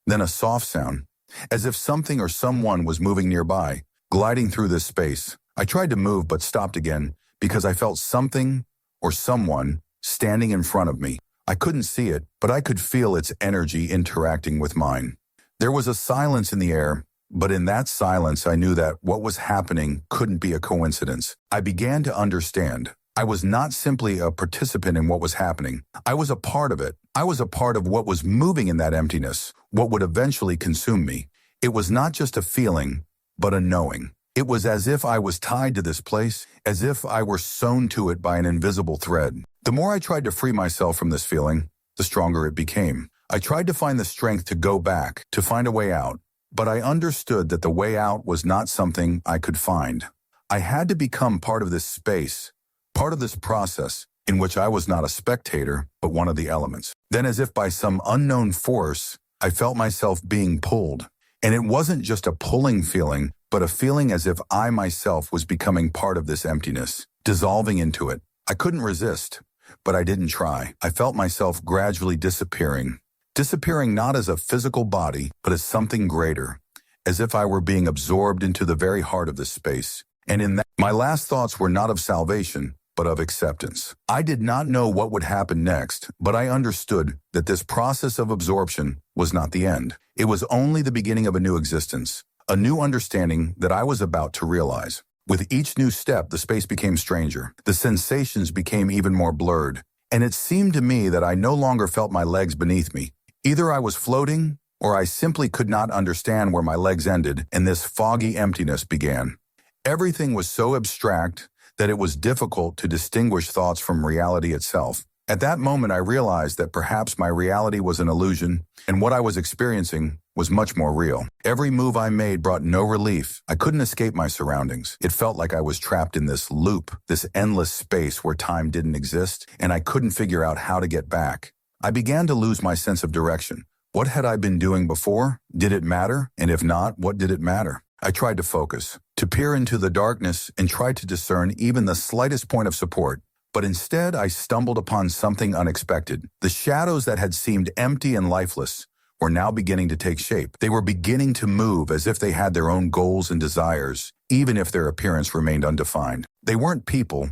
then a soft sound, as if something or someone was moving nearby, gliding through this space. I tried to move but stopped again because I felt something or someone standing in front of me. I couldn't see it, but I could feel its energy interacting with mine. There was a silence in the air, but in that silence, I knew that what was happening couldn't be a coincidence. I began to understand. I was not simply a participant in what was happening. I was a part of it. I was a part of what was moving in that emptiness, what would eventually consume me. It was not just a feeling, but a knowing. It was as if I was tied to this place, as if I were sewn to it by an invisible thread. The more I tried to free myself from this feeling, the stronger it became. I tried to find the strength to go back, to find a way out. But I understood that the way out was not something I could find. I had to become part of this space, part of this process in which I was not a spectator, but one of the elements. Then, as if by some unknown force, I felt myself being pulled. And it wasn't just a pulling feeling, but a feeling as if I myself was becoming part of this emptiness, dissolving into it. I couldn't resist, but I didn't try. I felt myself gradually disappearing not as a physical body, but as something greater, as if I were being absorbed into the very heart of this space. And in that, my last thoughts were not of salvation, but of acceptance. I did not know what would happen next, but I understood that this process of absorption was not the end. It was only the beginning of a new existence, a new understanding that I was about to realize. With each new step, the space became stranger. The sensations became even more blurred, and it seemed to me that I no longer felt my legs beneath me. Either I was floating, or I simply could not understand where my legs ended and this foggy emptiness began. Everything was so abstract that it was difficult to distinguish thoughts from reality itself. At that moment, I realized that perhaps my reality was an illusion, and what I was experiencing was much more real. Every move I made brought no relief. I couldn't escape my surroundings. It felt like I was trapped in this loop, this endless space where time didn't exist, and I couldn't figure out how to get back. I began to lose my sense of direction. What had I been doing before? Did it matter? And if not, what did it matter? I tried to focus, to peer into the darkness and try to discern even the slightest point of support. But instead, I stumbled upon something unexpected. The shadows that had seemed empty and lifeless were now beginning to take shape. They were beginning to move as if they had their own goals and desires, even if their appearance remained undefined. They weren't people,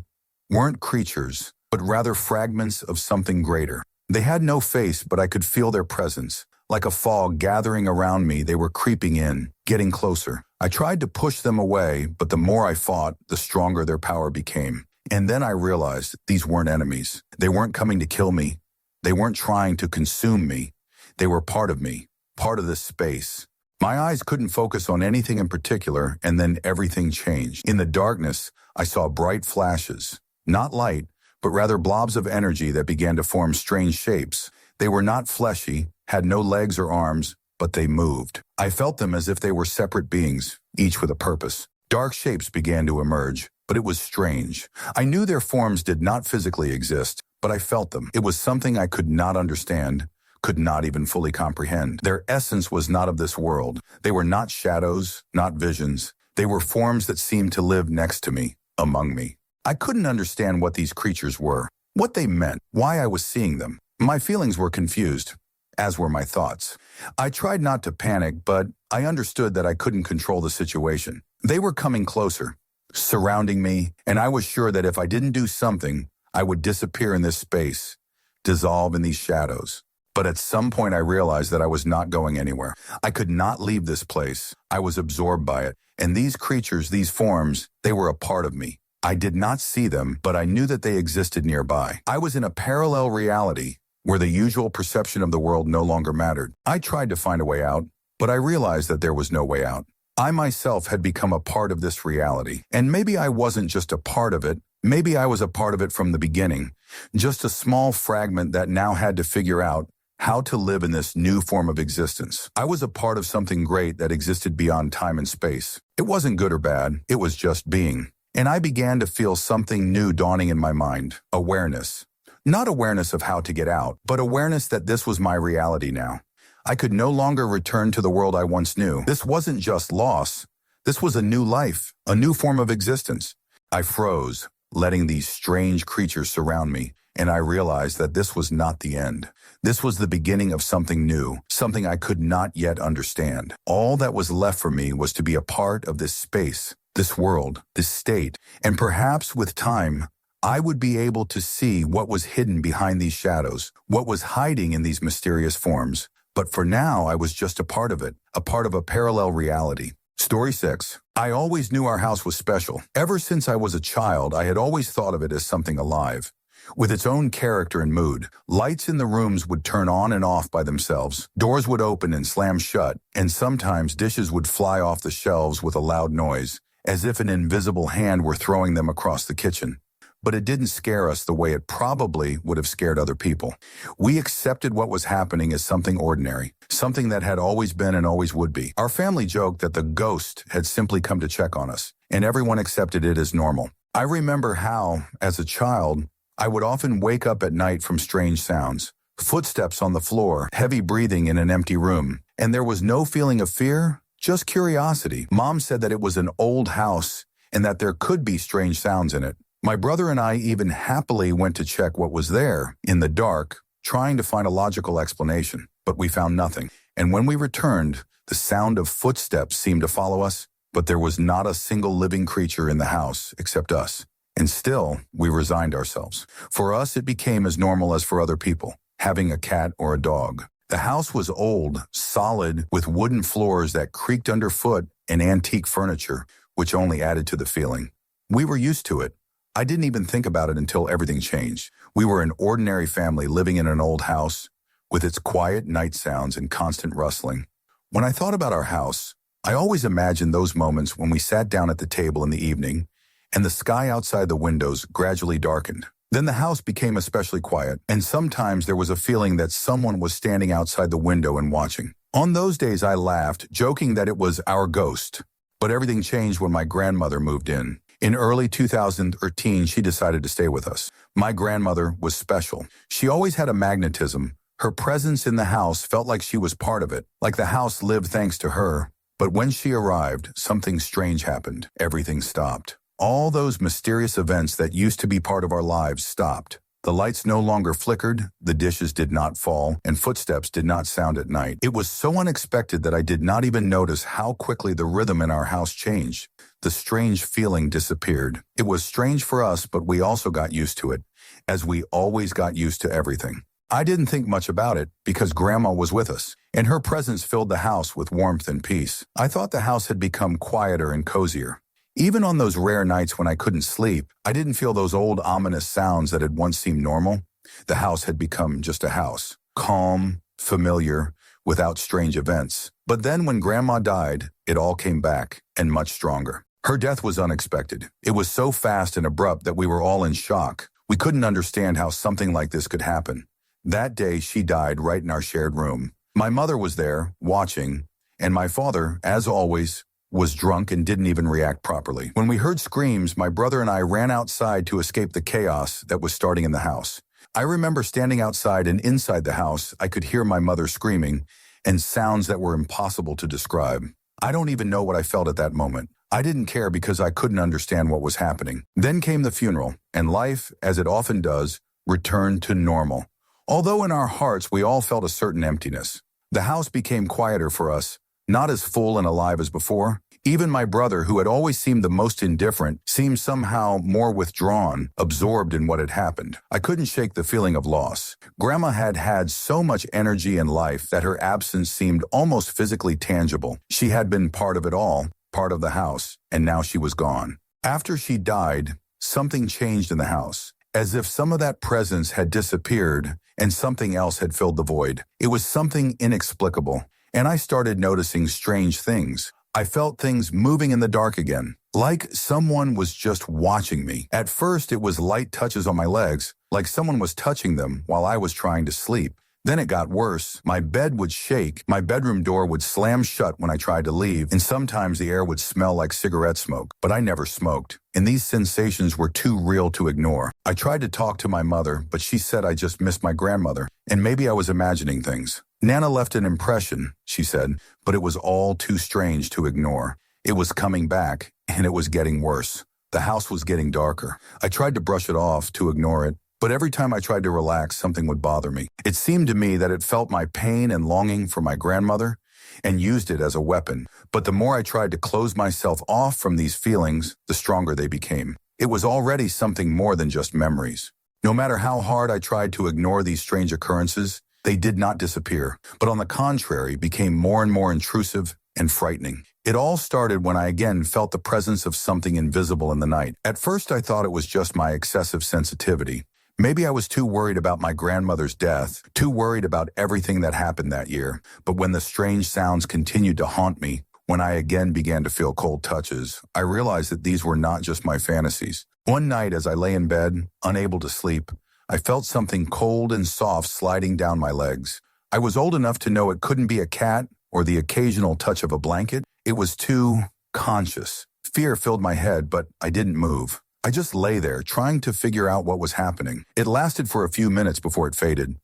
weren't creatures, but rather fragments of something greater. They had no face, but I could feel their presence. Like a fog gathering around me, they were creeping in, getting closer. I tried to push them away, but the more I fought, the stronger their power became. And then I realized these weren't enemies. They weren't coming to kill me. They weren't trying to consume me. They were part of me, part of this space. My eyes couldn't focus on anything in particular, and then everything changed. In the darkness, I saw bright flashes. Not light, but rather blobs of energy that began to form strange shapes. They were not fleshy, had no legs or arms, but they moved. I felt them as if they were separate beings, each with a purpose. Dark shapes began to emerge. But it was strange. I knew their forms did not physically exist, but I felt them. It was something I could not understand, could not even fully comprehend. Their essence was not of this world. They were not shadows, not visions. They were forms that seemed to live next to me, among me. I couldn't understand what these creatures were, what they meant, why I was seeing them. My feelings were confused, as were my thoughts. I tried not to panic, but I understood that I couldn't control the situation. They were coming closer, surrounding me, and I was sure that if I didn't do something, I would disappear in this space, dissolve in these shadows. But at some point I realized that I was not going anywhere. I could not leave this place. I was absorbed by it. And these creatures, these forms, they were a part of me. I did not see them, but I knew that they existed nearby. I was in a parallel reality where the usual perception of the world no longer mattered. I tried to find a way out, but I realized that there was no way out. I myself had become a part of this reality, and maybe I wasn't just a part of it, maybe I was a part of it from the beginning, just a small fragment that now had to figure out how to live in this new form of existence. I was a part of something great that existed beyond time and space. It wasn't good or bad, it was just being. And I began to feel something new dawning in my mind, awareness. Not awareness of how to get out, but awareness that this was my reality now. I could no longer return to the world I once knew. This wasn't just loss. This was a new life, a new form of existence. I froze, letting these strange creatures surround me, and I realized that this was not the end. This was the beginning of something new, something I could not yet understand. All that was left for me was to be a part of this space, this world, this state, and perhaps with time, I would be able to see what was hidden behind these shadows, what was hiding in these mysterious forms. But for now, I was just a part of it, a part of a parallel reality. Story 6. I always knew our house was special. Ever since I was a child, I had always thought of it as something alive, with its own character and mood. Lights in the rooms would turn on and off by themselves. Doors would open and slam shut, and sometimes dishes would fly off the shelves with a loud noise, as if an invisible hand were throwing them across the kitchen. But it didn't scare us the way it probably would have scared other people. We accepted what was happening as something ordinary, something that had always been and always would be. Our family joked that the ghost had simply come to check on us, and everyone accepted it as normal. I remember how, as a child, I would often wake up at night from strange sounds, footsteps on the floor, heavy breathing in an empty room, and there was no feeling of fear, just curiosity. Mom said that it was an old house and that there could be strange sounds in it. My brother and I even happily went to check what was there, in the dark, trying to find a logical explanation, but we found nothing. And when we returned, the sound of footsteps seemed to follow us, but there was not a single living creature in the house except us. And still, we resigned ourselves. For us, it became as normal as for other people, having a cat or a dog. The house was old, solid, with wooden floors that creaked underfoot and antique furniture, which only added to the feeling. We were used to it. I didn't even think about it until everything changed. We were an ordinary family living in an old house with its quiet night sounds and constant rustling. When I thought about our house, I always imagined those moments when we sat down at the table in the evening and the sky outside the windows gradually darkened. Then the house became especially quiet, and sometimes there was a feeling that someone was standing outside the window and watching. On those days I laughed, joking that it was our ghost. But everything changed when my grandmother moved in. In early 2013, she decided to stay with us. My grandmother was special. She always had a magnetism. Her presence in the house felt like she was part of it, like the house lived thanks to her. But when she arrived, something strange happened. Everything stopped. All those mysterious events that used to be part of our lives stopped. The lights no longer flickered, the dishes did not fall, and footsteps did not sound at night. It was so unexpected that I did not even notice how quickly the rhythm in our house changed. The strange feeling disappeared. It was strange for us, but we also got used to it, as we always got used to everything. I didn't think much about it because Grandma was with us, and her presence filled the house with warmth and peace. I thought the house had become quieter and cozier. Even on those rare nights when I couldn't sleep, I didn't feel those old ominous sounds that had once seemed normal. The house had become just a house, calm, familiar, without strange events. But then when Grandma died, it all came back, and much stronger. Her death was unexpected. It was so fast and abrupt that we were all in shock. We couldn't understand how something like this could happen. That day, she died right in our shared room. My mother was there, watching, and my father, as always, was drunk and didn't even react properly. When we heard screams, my brother and I ran outside to escape the chaos that was starting in the house. I remember standing outside, and inside the house, I could hear my mother screaming and sounds that were impossible to describe. I don't even know what I felt at that moment. I didn't care because I couldn't understand what was happening. Then came the funeral, and life, as it often does, returned to normal. Although in our hearts we all felt a certain emptiness. The house became quieter for us, not as full and alive as before. Even my brother, who had always seemed the most indifferent, seemed somehow more withdrawn, absorbed in what had happened. I couldn't shake the feeling of loss. Grandma had had so much energy and life that her absence seemed almost physically tangible. She had been part of it all, part of the house, and now she was gone. After she died, something changed in the house, as if some of that presence had disappeared and something else had filled the void. It was something inexplicable, and I started noticing strange things. I felt things moving in the dark again, like someone was just watching me. At first, it was light touches on my legs, like someone was touching them while I was trying to sleep. Then it got worse. My bed would shake, my bedroom door would slam shut when I tried to leave, and sometimes the air would smell like cigarette smoke. But I never smoked, and these sensations were too real to ignore. I tried to talk to my mother, but she said I just missed my grandmother, and maybe I was imagining things. Nana left an impression, she said, but it was all too strange to ignore. It was coming back, and it was getting worse. The house was getting darker. I tried to brush it off, to ignore it, but every time I tried to relax, something would bother me. It seemed to me that it felt my pain and longing for my grandmother and used it as a weapon. But the more I tried to close myself off from these feelings, the stronger they became. It was already something more than just memories. No matter how hard I tried to ignore these strange occurrences, they did not disappear, but on the contrary, became more and more intrusive and frightening. It all started when I again felt the presence of something invisible in the night. At first, I thought it was just my excessive sensitivity. Maybe I was too worried about my grandmother's death, too worried about everything that happened that year. But when the strange sounds continued to haunt me, when I again began to feel cold touches, I realized that these were not just my fantasies. One night as I lay in bed, unable to sleep, I felt something cold and soft sliding down my legs. I was old enough to know it couldn't be a cat or the occasional touch of a blanket. It was too conscious. Fear filled my head, but I didn't move. I just lay there, trying to figure out what was happening. It lasted for a few minutes before it faded,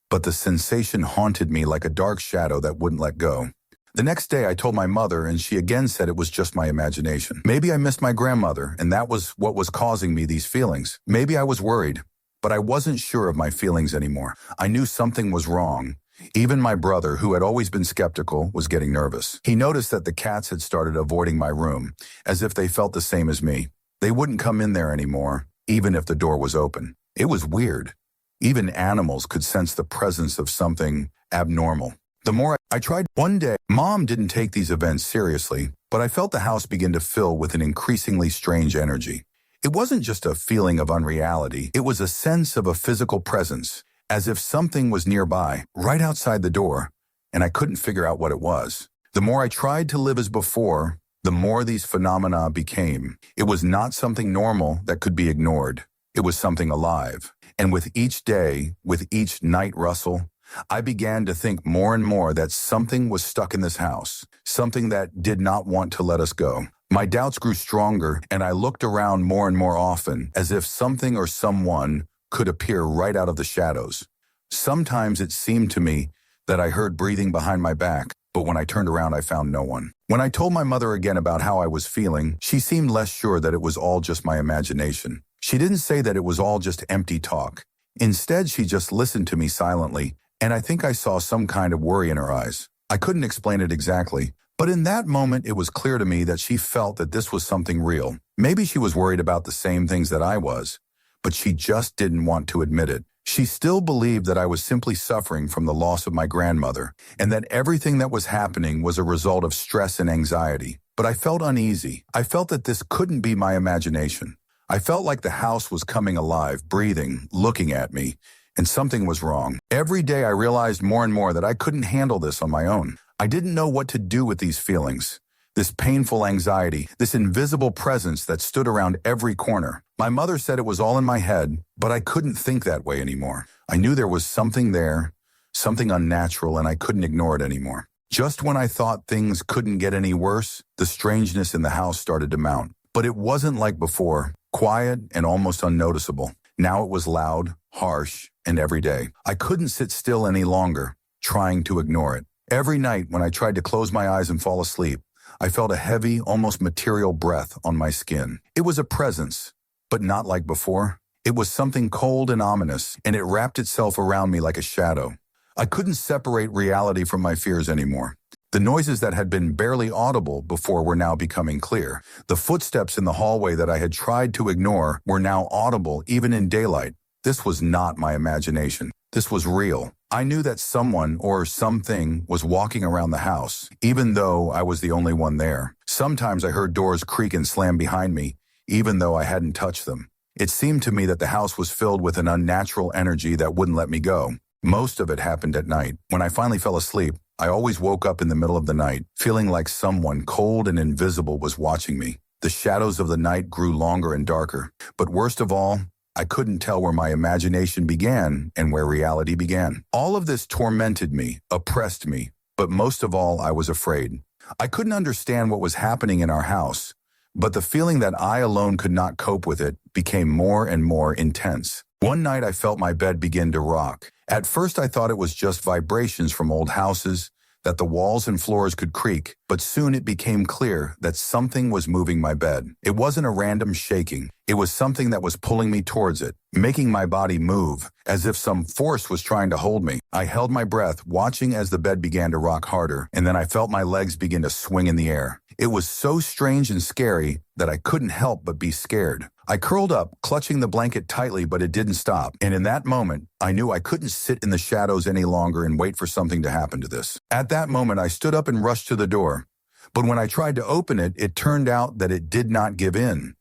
but the sensation haunted me like a dark shadow that wouldn't let go. The next day, I told my mother, and she again said it was just my imagination. Maybe I missed my grandmother, and that was what was causing me these feelings. Maybe I was worried, but I wasn't sure of my feelings anymore. I knew something was wrong. Even my brother, who had always been skeptical, was getting nervous. He noticed that the cats had started avoiding my room, as if they felt the same as me. They wouldn't come in there anymore, even if the door was open. It was weird. Even animals could sense the presence of something abnormal. The more I tried, one day, Mom didn't take these events seriously, but I felt the house begin to fill with an increasingly strange energy. It wasn't just a feeling of unreality. It was a sense of a physical presence, as if something was nearby, right outside the door, and I couldn't figure out what it was. The more I tried to live as before, the more these phenomena became. It was not something normal that could be ignored. It was something alive. And with each day, with each night rustle, I began to think more and more that something was stuck in this house, something that did not want to let us go. My doubts grew stronger, and I looked around more and more often, as if something or someone could appear right out of the shadows. Sometimes it seemed to me that I heard breathing behind my back, but when I turned around, I found no one. When I told my mother again about how I was feeling, she seemed less sure that it was all just my imagination. She didn't say that it was all just empty talk. Instead, she just listened to me silently, and I think I saw some kind of worry in her eyes. I couldn't explain it exactly, but in that moment, it was clear to me that she felt that this was something real. Maybe she was worried about the same things that I was, but she just didn't want to admit it. She still believed that I was simply suffering from the loss of my grandmother, and that everything that was happening was a result of stress and anxiety. But I felt uneasy. I felt that this couldn't be my imagination. I felt like the house was coming alive, breathing, looking at me, and something was wrong. Every day I realized more and more that I couldn't handle this on my own. I didn't know what to do with these feelings, this painful anxiety, this invisible presence that stood around every corner. My mother said it was all in my head, but I couldn't think that way anymore. I knew there was something there, something unnatural, and I couldn't ignore it anymore. Just when I thought things couldn't get any worse, the strangeness in the house started to mount. But it wasn't like before, quiet and almost unnoticeable. Now it was loud, harsh, and every day. I couldn't sit still any longer, trying to ignore it. Every night when I tried to close my eyes and fall asleep, I felt a heavy, almost material breath on my skin. It was a presence, but not like before. It was something cold and ominous, and it wrapped itself around me like a shadow. I couldn't separate reality from my fears anymore. The noises that had been barely audible before were now becoming clear. The footsteps in the hallway that I had tried to ignore were now audible even in daylight. This was not my imagination. This was real. I knew that someone or something was walking around the house, even though I was the only one there. Sometimes I heard doors creak and slam behind me, even though I hadn't touched them. It seemed to me that the house was filled with an unnatural energy that wouldn't let me go. Most of it happened at night. When I finally fell asleep, I always woke up in the middle of the night, feeling like someone cold and invisible was watching me. The shadows of the night grew longer and darker. But worst of all, I couldn't tell where my imagination began and where reality began. All of this tormented me, oppressed me, but most of all, I was afraid. I couldn't understand what was happening in our house, but the feeling that I alone could not cope with it became more and more intense. One night I felt my bed begin to rock. At first I thought it was just vibrations from old houses, that the walls and floors could creak, but soon it became clear that something was moving my bed. It wasn't a random shaking. It was something that was pulling me towards it, making my body move, as if some force was trying to hold me. I held my breath, watching as the bed began to rock harder, and then I felt my legs begin to swing in the air. It was so strange and scary that I couldn't help but be scared. I curled up, clutching the blanket tightly, but it didn't stop. And in that moment, I knew I couldn't sit in the shadows any longer and wait for something to happen to this. At that moment, I stood up and rushed to the door. But when I tried to open it, it turned out that it did not give in.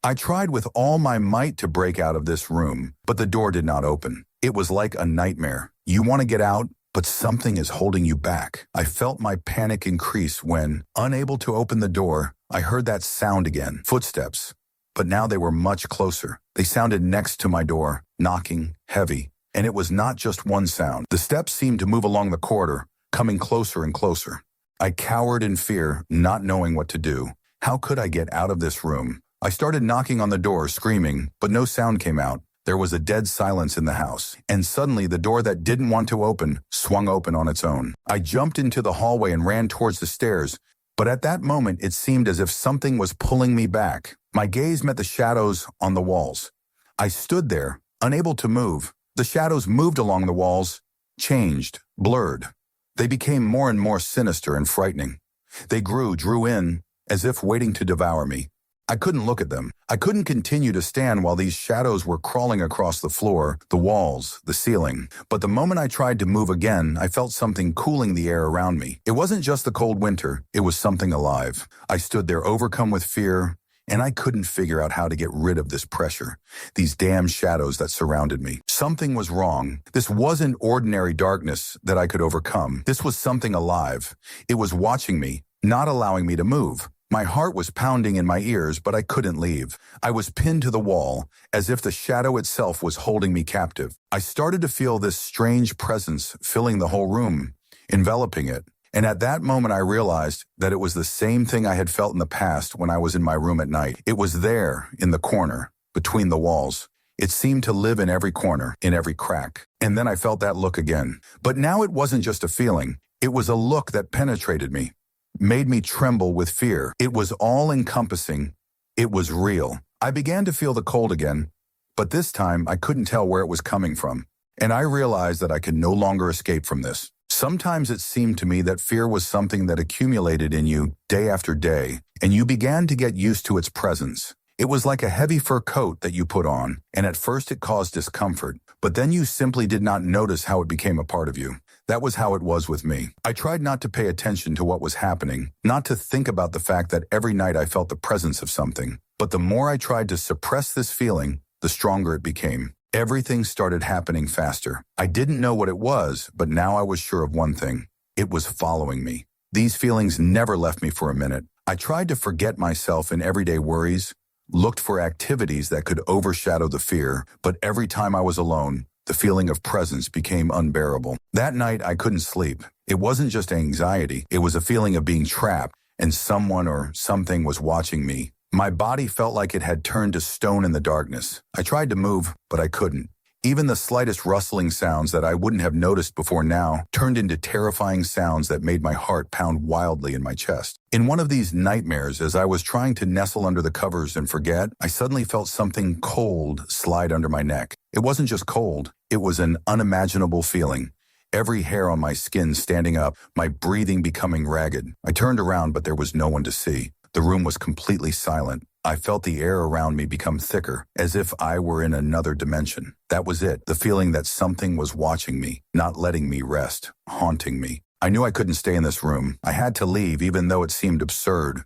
I tried with all my might to break out of this room, but the door did not open. It was like a nightmare. You want to get out, but something is holding you back. I felt my panic increase when, unable to open the door, I heard that sound again, footsteps. But now they were much closer. They sounded next to my door, knocking, heavy. And it was not just one sound. The steps seemed to move along the corridor, coming closer and closer. I cowered in fear, not knowing what to do. How could I get out of this room? I started knocking on the door, screaming, but no sound came out. There was a dead silence in the house, and suddenly the door that didn't want to open swung open on its own. I jumped into the hallway and ran towards the stairs, but at that moment it seemed as if something was pulling me back. My gaze met the shadows on the walls. I stood there, unable to move. The shadows moved along the walls, changed, blurred. They became more and more sinister and frightening. They drew in, as if waiting to devour me. I couldn't look at them. I couldn't continue to stand while these shadows were crawling across the floor, the walls, the ceiling. But the moment I tried to move again, I felt something cooling the air around me. It wasn't just the cold winter, it was something alive. I stood there overcome with fear, and I couldn't figure out how to get rid of this pressure, these damn shadows that surrounded me. Something was wrong. This wasn't ordinary darkness that I could overcome. This was something alive. It was watching me, not allowing me to move. My heart was pounding in my ears, but I couldn't leave. I was pinned to the wall, as if the shadow itself was holding me captive. I started to feel this strange presence filling the whole room, enveloping it. And at that moment, I realized that it was the same thing I had felt in the past when I was in my room at night. It was there, in the corner, between the walls. It seemed to live in every corner, in every crack. And then I felt that look again. But now it wasn't just a feeling. It was a look that penetrated me, made me tremble with fear. It was all-encompassing. It was real. I began to feel the cold again, but this time I couldn't tell where it was coming from. And I realized that I could no longer escape from this. Sometimes it seemed to me that fear was something that accumulated in you day after day, and you began to get used to its presence. It was like a heavy fur coat that you put on, and at first it caused discomfort, but then you simply did not notice how it became a part of you. That was how it was with me. I tried not to pay attention to what was happening, not to think about the fact that every night I felt the presence of something. But the more I tried to suppress this feeling, the stronger it became. Everything started happening faster. I didn't know what it was, but now I was sure of one thing. It was following me. These feelings never left me for a minute. I tried to forget myself in everyday worries, looked for activities that could overshadow the fear, but every time I was alone, the feeling of presence became unbearable. That night, I couldn't sleep. It wasn't just anxiety. It was a feeling of being trapped, and someone or something was watching me. My body felt like it had turned to stone in the darkness. I tried to move, but I couldn't. Even the slightest rustling sounds that I wouldn't have noticed before now turned into terrifying sounds that made my heart pound wildly in my chest. In one of these nightmares, as I was trying to nestle under the covers and forget, I suddenly felt something cold slide under my neck. It wasn't just cold, it was an unimaginable feeling. Every hair on my skin standing up, my breathing becoming ragged. I turned around, but there was no one to see. The room was completely silent. I felt the air around me become thicker, as if I were in another dimension. That was it, the feeling that something was watching me, not letting me rest, haunting me. I knew I couldn't stay in this room. I had to leave, even though it seemed absurd.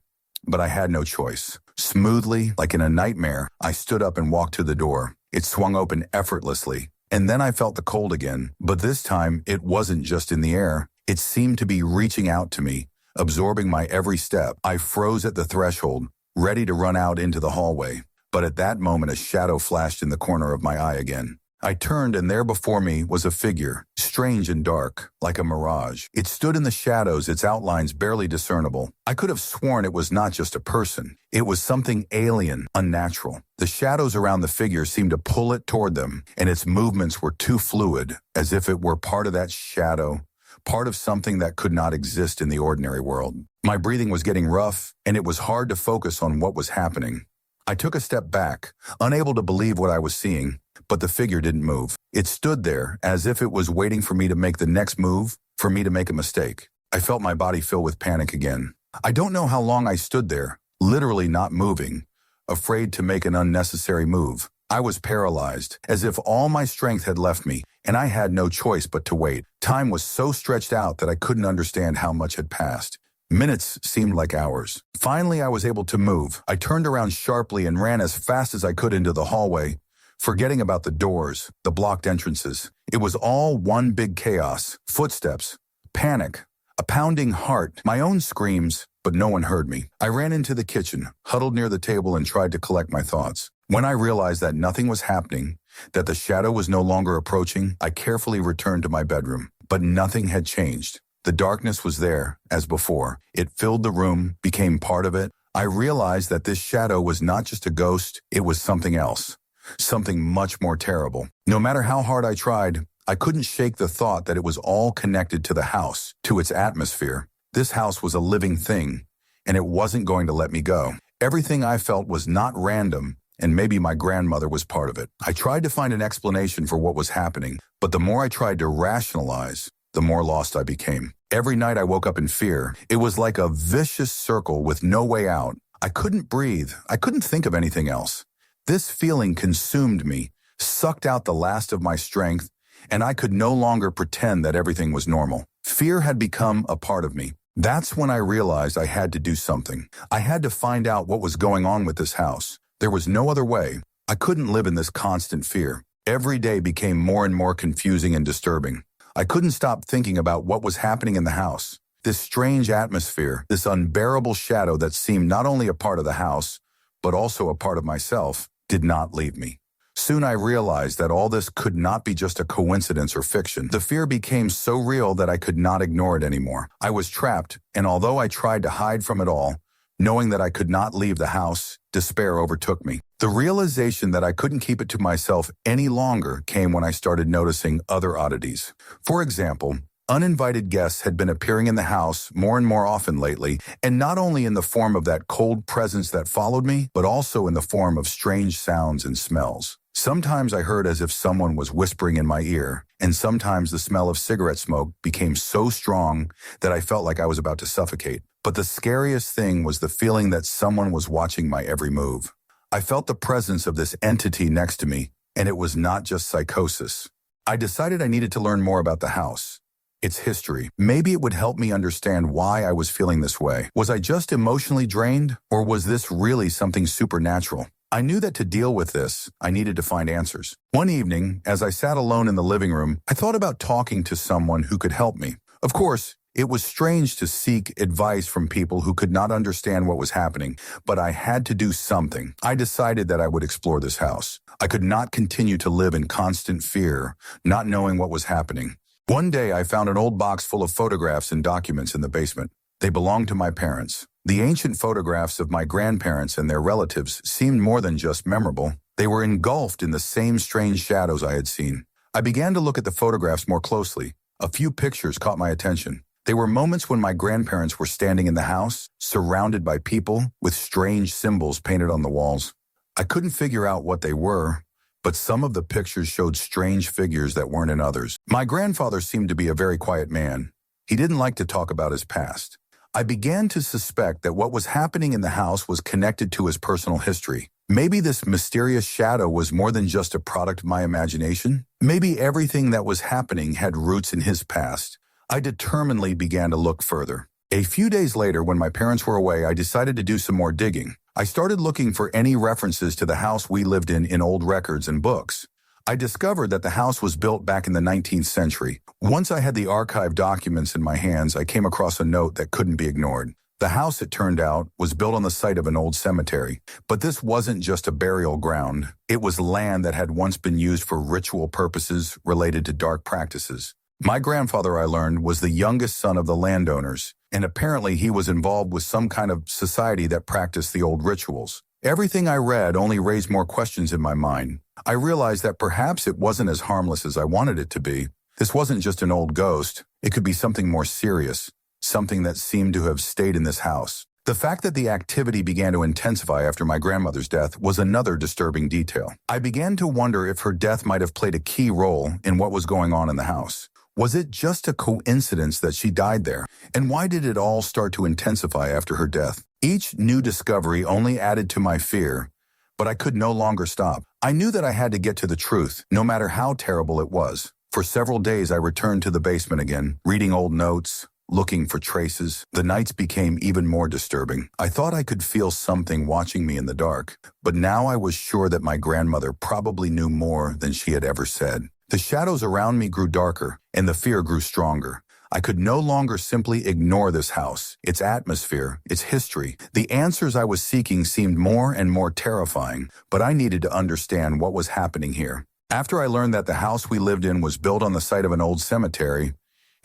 But I had no choice. Smoothly, like in a nightmare, I stood up and walked to the door. It swung open effortlessly. And then I felt the cold again. But this time, it wasn't just in the air. It seemed to be reaching out to me, absorbing my every step. I froze at the threshold, ready to run out into the hallway. But at that moment, a shadow flashed in the corner of my eye again. I turned, and there before me was a figure, strange and dark, like a mirage. It stood in the shadows, its outlines barely discernible. I could have sworn it was not just a person. It was something alien, unnatural. The shadows around the figure seemed to pull it toward them, and its movements were too fluid, as if it were part of that shadow, part of something that could not exist in the ordinary world. My breathing was getting rough, and it was hard to focus on what was happening. I took a step back, unable to believe what I was seeing, but the figure didn't move. It stood there, as if it was waiting for me to make the next move, for me to make a mistake. I felt my body fill with panic again. I don't know how long I stood there, literally not moving, afraid to make an unnecessary move. I was paralyzed, as if all my strength had left me, and I had no choice but to wait. Time was so stretched out that I couldn't understand how much had passed. Minutes seemed like hours. Finally, I was able to move. I turned around sharply and ran as fast as I could into the hallway, forgetting about the doors, the blocked entrances. It was all one big chaos. Footsteps, panic, a pounding heart, my own screams, but no one heard me. I ran into the kitchen, huddled near the table, and tried to collect my thoughts. When I realized that nothing was happening, that the shadow was no longer approaching, I carefully returned to my bedroom. But nothing had changed. The darkness was there, as before. It filled the room, became part of it. I realized that this shadow was not just a ghost, it was something else. Something much more terrible. No matter how hard I tried, I couldn't shake the thought that it was all connected to the house, to its atmosphere. This house was a living thing, and it wasn't going to let me go. Everything I felt was not random, and maybe my grandmother was part of it. I tried to find an explanation for what was happening, but the more I tried to rationalize, the more lost I became. Every night I woke up in fear. It was like a vicious circle with no way out. I couldn't breathe. I couldn't think of anything else. This feeling consumed me, sucked out the last of my strength, and I could no longer pretend that everything was normal. Fear had become a part of me, That's when I realized I had to do something. I had to find out what was going on with this house. There was no other way. I couldn't live in this constant fear. Every day became more and more confusing and disturbing. I couldn't stop thinking about what was happening in the house. This strange atmosphere, this unbearable shadow that seemed not only a part of the house, but also a part of myself, did not leave me. Soon I realized that all this could not be just a coincidence or fiction. The fear became so real that I could not ignore it anymore. I was trapped, and although I tried to hide from it all, knowing that I could not leave the house, despair overtook me. The realization that I couldn't keep it to myself any longer came when I started noticing other oddities. For example, uninvited guests had been appearing in the house more and more often lately, and not only in the form of that cold presence that followed me, but also in the form of strange sounds and smells. Sometimes I heard as if someone was whispering in my ear, and sometimes the smell of cigarette smoke became so strong that I felt like I was about to suffocate. But the scariest thing was the feeling that someone was watching my every move. I felt the presence of this entity next to me, and it was not just psychosis. I decided I needed to learn more about the house, its history. Maybe it would help me understand why I was feeling this way. Was I just emotionally drained, or was this really something supernatural? I knew that to deal with this, I needed to find answers. One evening, as I sat alone in the living room, I thought about talking to someone who could help me. Of course, it was strange to seek advice from people who could not understand what was happening, but I had to do something. I decided that I would explore this house. I could not continue to live in constant fear, not knowing what was happening. One day, I found an old box full of photographs and documents in the basement. They belonged to my parents. The ancient photographs of my grandparents and their relatives seemed more than just memorable. They were engulfed in the same strange shadows I had seen. I began to look at the photographs more closely. A few pictures caught my attention. They were moments when my grandparents were standing in the house, surrounded by people with strange symbols painted on the walls. I couldn't figure out what they were, but some of the pictures showed strange figures that weren't in others. My grandfather seemed to be a very quiet man. He didn't like to talk about his past. I began to suspect that what was happening in the house was connected to his personal history. Maybe this mysterious shadow was more than just a product of my imagination. Maybe everything that was happening had roots in his past. I determinedly began to look further. A few days later, when my parents were away, I decided to do some more digging. I started looking for any references to the house we lived in old records and books. I discovered that the house was built back in the 19th century. Once I had the archived documents in my hands, I came across a note that couldn't be ignored. The house, it turned out, was built on the site of an old cemetery. But this wasn't just a burial ground. It was land that had once been used for ritual purposes related to dark practices. My grandfather, I learned, was the youngest son of the landowners, and apparently he was involved with some kind of society that practiced the old rituals. Everything I read only raised more questions in my mind. I realized that perhaps it wasn't as harmless as I wanted it to be. This wasn't just an old ghost. It could be something more serious, something that seemed to have stayed in this house. The fact that the activity began to intensify after my grandmother's death was another disturbing detail. I began to wonder if her death might have played a key role in what was going on in the house. Was it just a coincidence that she died there? And why did it all start to intensify after her death? Each new discovery only added to my fear, but I could no longer stop. I knew that I had to get to the truth, no matter how terrible it was. For several days, I returned to the basement again, reading old notes, looking for traces. The nights became even more disturbing. I thought I could feel something watching me in the dark, but now I was sure that my grandmother probably knew more than she had ever said. The shadows around me grew darker, and the fear grew stronger. I could no longer simply ignore this house, its atmosphere, its history. The answers I was seeking seemed more and more terrifying, but I needed to understand what was happening here. After I learned that the house we lived in was built on the site of an old cemetery,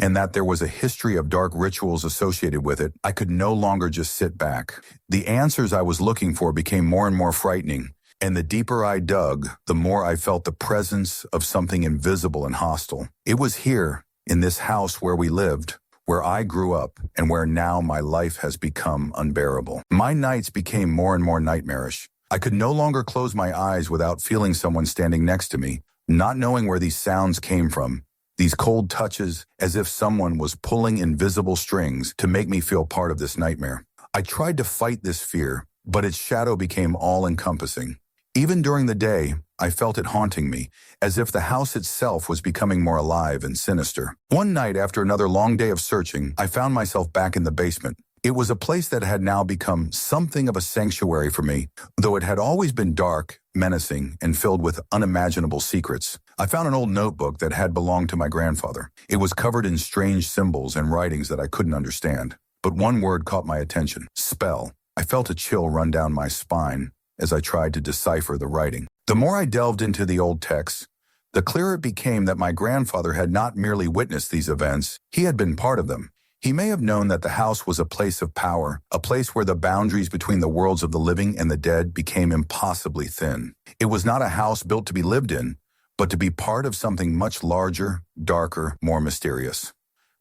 and that there was a history of dark rituals associated with it, I could no longer just sit back. The answers I was looking for became more and more frightening, and the deeper I dug, the more I felt the presence of something invisible and hostile. It was here, in this house where we lived, where I grew up, and where now my life has become unbearable. My nights became more and more nightmarish. I could no longer close my eyes without feeling someone standing next to me, not knowing where these sounds came from. These cold touches, as if someone was pulling invisible strings to make me feel part of this nightmare. I tried to fight this fear, but its shadow became all-encompassing. Even during the day, I felt it haunting me, as if the house itself was becoming more alive and sinister. One night, after another long day of searching, I found myself back in the basement. It was a place that had now become something of a sanctuary for me, though it had always been dark, menacing, and filled with unimaginable secrets. I found an old notebook that had belonged to my grandfather. It was covered in strange symbols and writings that I couldn't understand. But one word caught my attention: spell. I felt a chill run down my spine as I tried to decipher the writing. The more I delved into the old texts, the clearer it became that my grandfather had not merely witnessed these events, he had been part of them. He may have known that the house was a place of power, a place where the boundaries between the worlds of the living and the dead became impossibly thin. It was not a house built to be lived in, but to be part of something much larger, darker, more mysterious.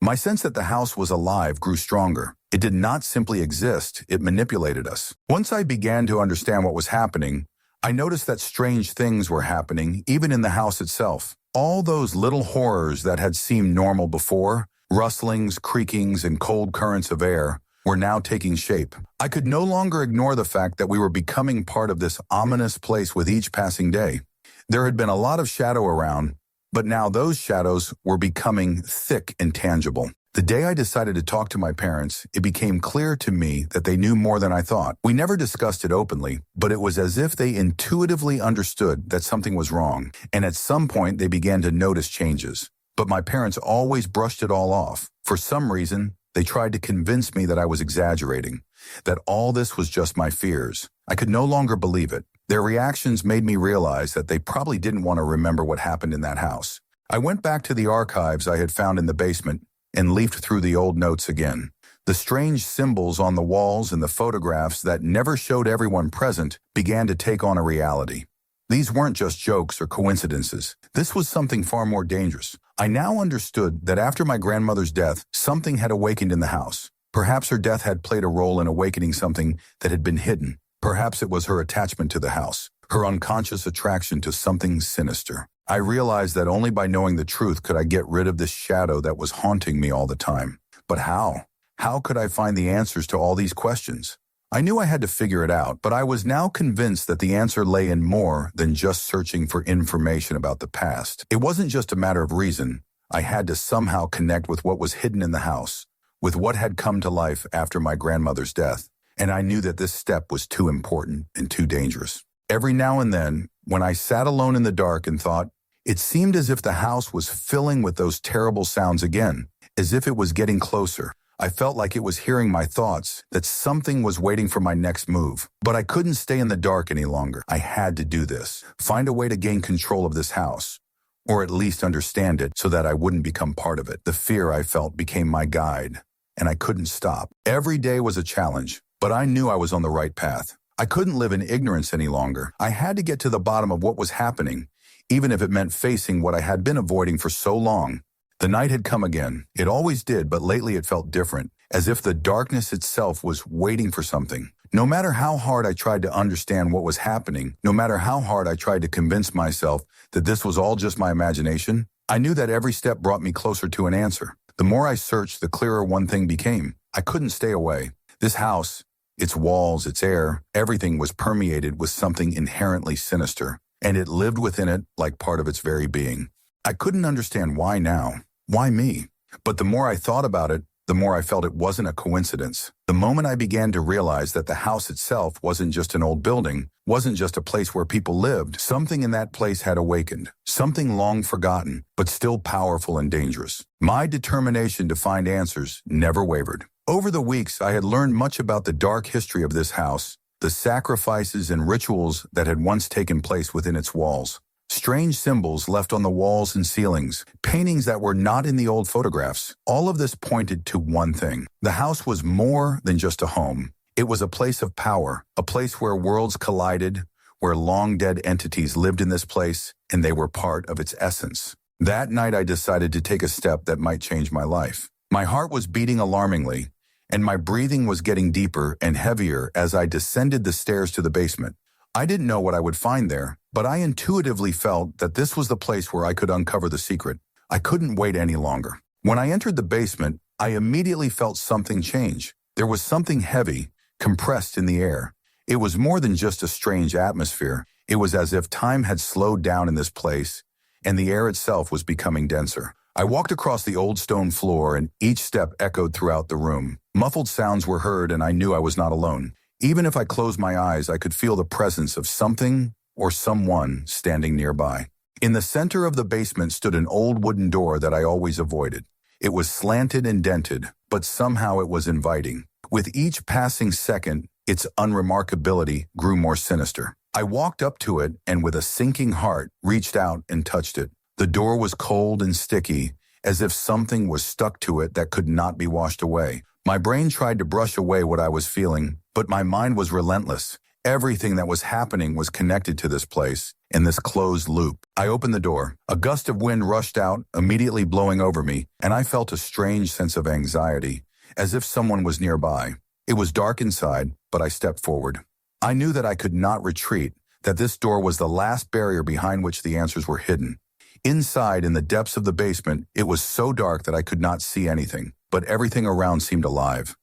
My sense that the house was alive grew stronger. It did not simply exist, it manipulated us. Once I began to understand what was happening, I noticed that strange things were happening, even in the house itself. All those little horrors that had seemed normal before, rustlings, creakings, and cold currents of air, were now taking shape. I could no longer ignore the fact that we were becoming part of this ominous place with each passing day. There had been a lot of shadow around, but now those shadows were becoming thick and tangible. The day I decided to talk to my parents, it became clear to me that they knew more than I thought. We never discussed it openly, but it was as if they intuitively understood that something was wrong, and at some point they began to notice changes. But my parents always brushed it all off. For some reason, they tried to convince me that I was exaggerating, that all this was just my fears. I could no longer believe it. Their reactions made me realize that they probably didn't want to remember what happened in that house. I went back to the archives I had found in the basement and leafed through the old notes again. The strange symbols on the walls and the photographs that never showed everyone present began to take on a reality. These weren't just jokes or coincidences. This was something far more dangerous. I now understood that after my grandmother's death, something had awakened in the house. Perhaps her death had played a role in awakening something that had been hidden. Perhaps it was her attachment to the house, her unconscious attraction to something sinister. I realized that only by knowing the truth could I get rid of this shadow that was haunting me all the time. But how? How could I find the answers to all these questions? I knew I had to figure it out, but I was now convinced that the answer lay in more than just searching for information about the past. It wasn't just a matter of reason. I had to somehow connect with what was hidden in the house, with what had come to life after my grandmother's death. And I knew that this step was too important and too dangerous. Every now and then, when I sat alone in the dark and thought, it seemed as if the house was filling with those terrible sounds again, as if it was getting closer. I felt like it was hearing my thoughts, that something was waiting for my next move. But I couldn't stay in the dark any longer. I had to do this, find a way to gain control of this house, or at least understand it so that I wouldn't become part of it. The fear I felt became my guide, and I couldn't stop. Every day was a challenge, but I knew I was on the right path. I couldn't live in ignorance any longer. I had to get to the bottom of what was happening, even if it meant facing what I had been avoiding for so long. The night had come again. It always did, but lately it felt different, as if the darkness itself was waiting for something. No matter how hard I tried to understand what was happening, no matter how hard I tried to convince myself that this was all just my imagination, I knew that every step brought me closer to an answer. The more I searched, the clearer one thing became. I couldn't stay away. This house, its walls, its air, everything was permeated with something inherently sinister, and it lived within it like part of its very being. I couldn't understand why now. Why me? But the more I thought about it, the more I felt it wasn't a coincidence. The moment I began to realize that the house itself wasn't just an old building, wasn't just a place where people lived, something in that place had awakened, something long forgotten, but still powerful and dangerous. My determination to find answers never wavered. Over the weeks, I had learned much about the dark history of this house, the sacrifices and rituals that had once taken place within its walls. Strange symbols left on the walls and ceilings, paintings that were not in the old photographs. All of this pointed to one thing. The house was more than just a home. It was a place of power, a place where worlds collided, where long-dead entities lived in this place, and they were part of its essence. That night I decided to take a step that might change my life. My heart was beating alarmingly, and my breathing was getting deeper and heavier as I descended the stairs to the basement. I didn't know what I would find there, but I intuitively felt that this was the place where I could uncover the secret. I couldn't wait any longer. When I entered the basement, I immediately felt something change. There was something heavy, compressed in the air. It was more than just a strange atmosphere. It was as if time had slowed down in this place, and the air itself was becoming denser. I walked across the old stone floor, and each step echoed throughout the room. Muffled sounds were heard, and I knew I was not alone. Even if I closed my eyes, I could feel the presence of something or someone standing nearby. In the center of the basement stood an old wooden door that I always avoided. It was slanted and dented, but somehow it was inviting. With each passing second, its unremarkability grew more sinister. I walked up to it and with a sinking heart reached out and touched it. The door was cold and sticky, as if something was stuck to it that could not be washed away. My brain tried to brush away what I was feeling, but my mind was relentless. Everything that was happening was connected to this place, in this closed loop. I opened the door. A gust of wind rushed out, immediately blowing over me, and I felt a strange sense of anxiety, as if someone was nearby. It was dark inside, but I stepped forward. I knew that I could not retreat, that this door was the last barrier behind which the answers were hidden. Inside, in the depths of the basement, it was so dark that I could not see anything, but everything around seemed alive.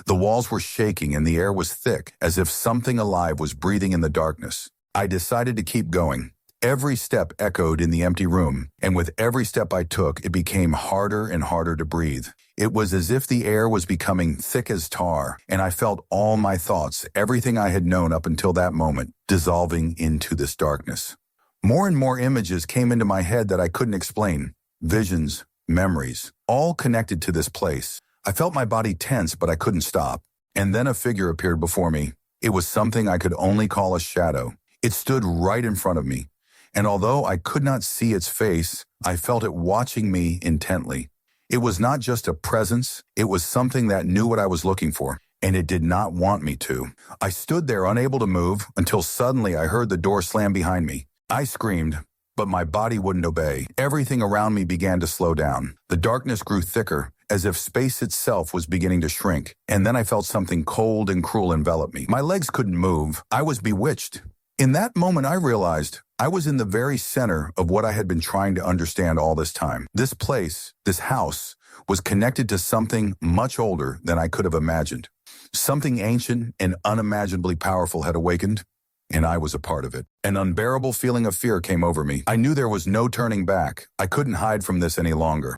The walls were shaking and the air was thick, as if something alive was breathing in the darkness. I decided to keep going. Every step echoed in the empty room, and with every step I took, it became harder and harder to breathe. It was as if the air was becoming thick as tar, and I felt all my thoughts, everything I had known up until that moment, dissolving into this darkness. More and more images came into my head that I couldn't explain. Visions, memories, all connected to this place. I felt my body tense, but I couldn't stop. And then a figure appeared before me. It was something I could only call a shadow. It stood right in front of me. And although I could not see its face, I felt it watching me intently. It was not just a presence, it was something that knew what I was looking for, and it did not want me to. I stood there unable to move until suddenly I heard the door slam behind me. I screamed, but my body wouldn't obey. Everything around me began to slow down. The darkness grew thicker, as if space itself was beginning to shrink. And then I felt something cold and cruel envelop me. My legs couldn't move. I was bewitched. In that moment, I realized I was in the very center of what I had been trying to understand all this time. This place, this house, was connected to something much older than I could have imagined. Something ancient and unimaginably powerful had awakened, and I was a part of it. An unbearable feeling of fear came over me. I knew there was no turning back. I couldn't hide from this any longer.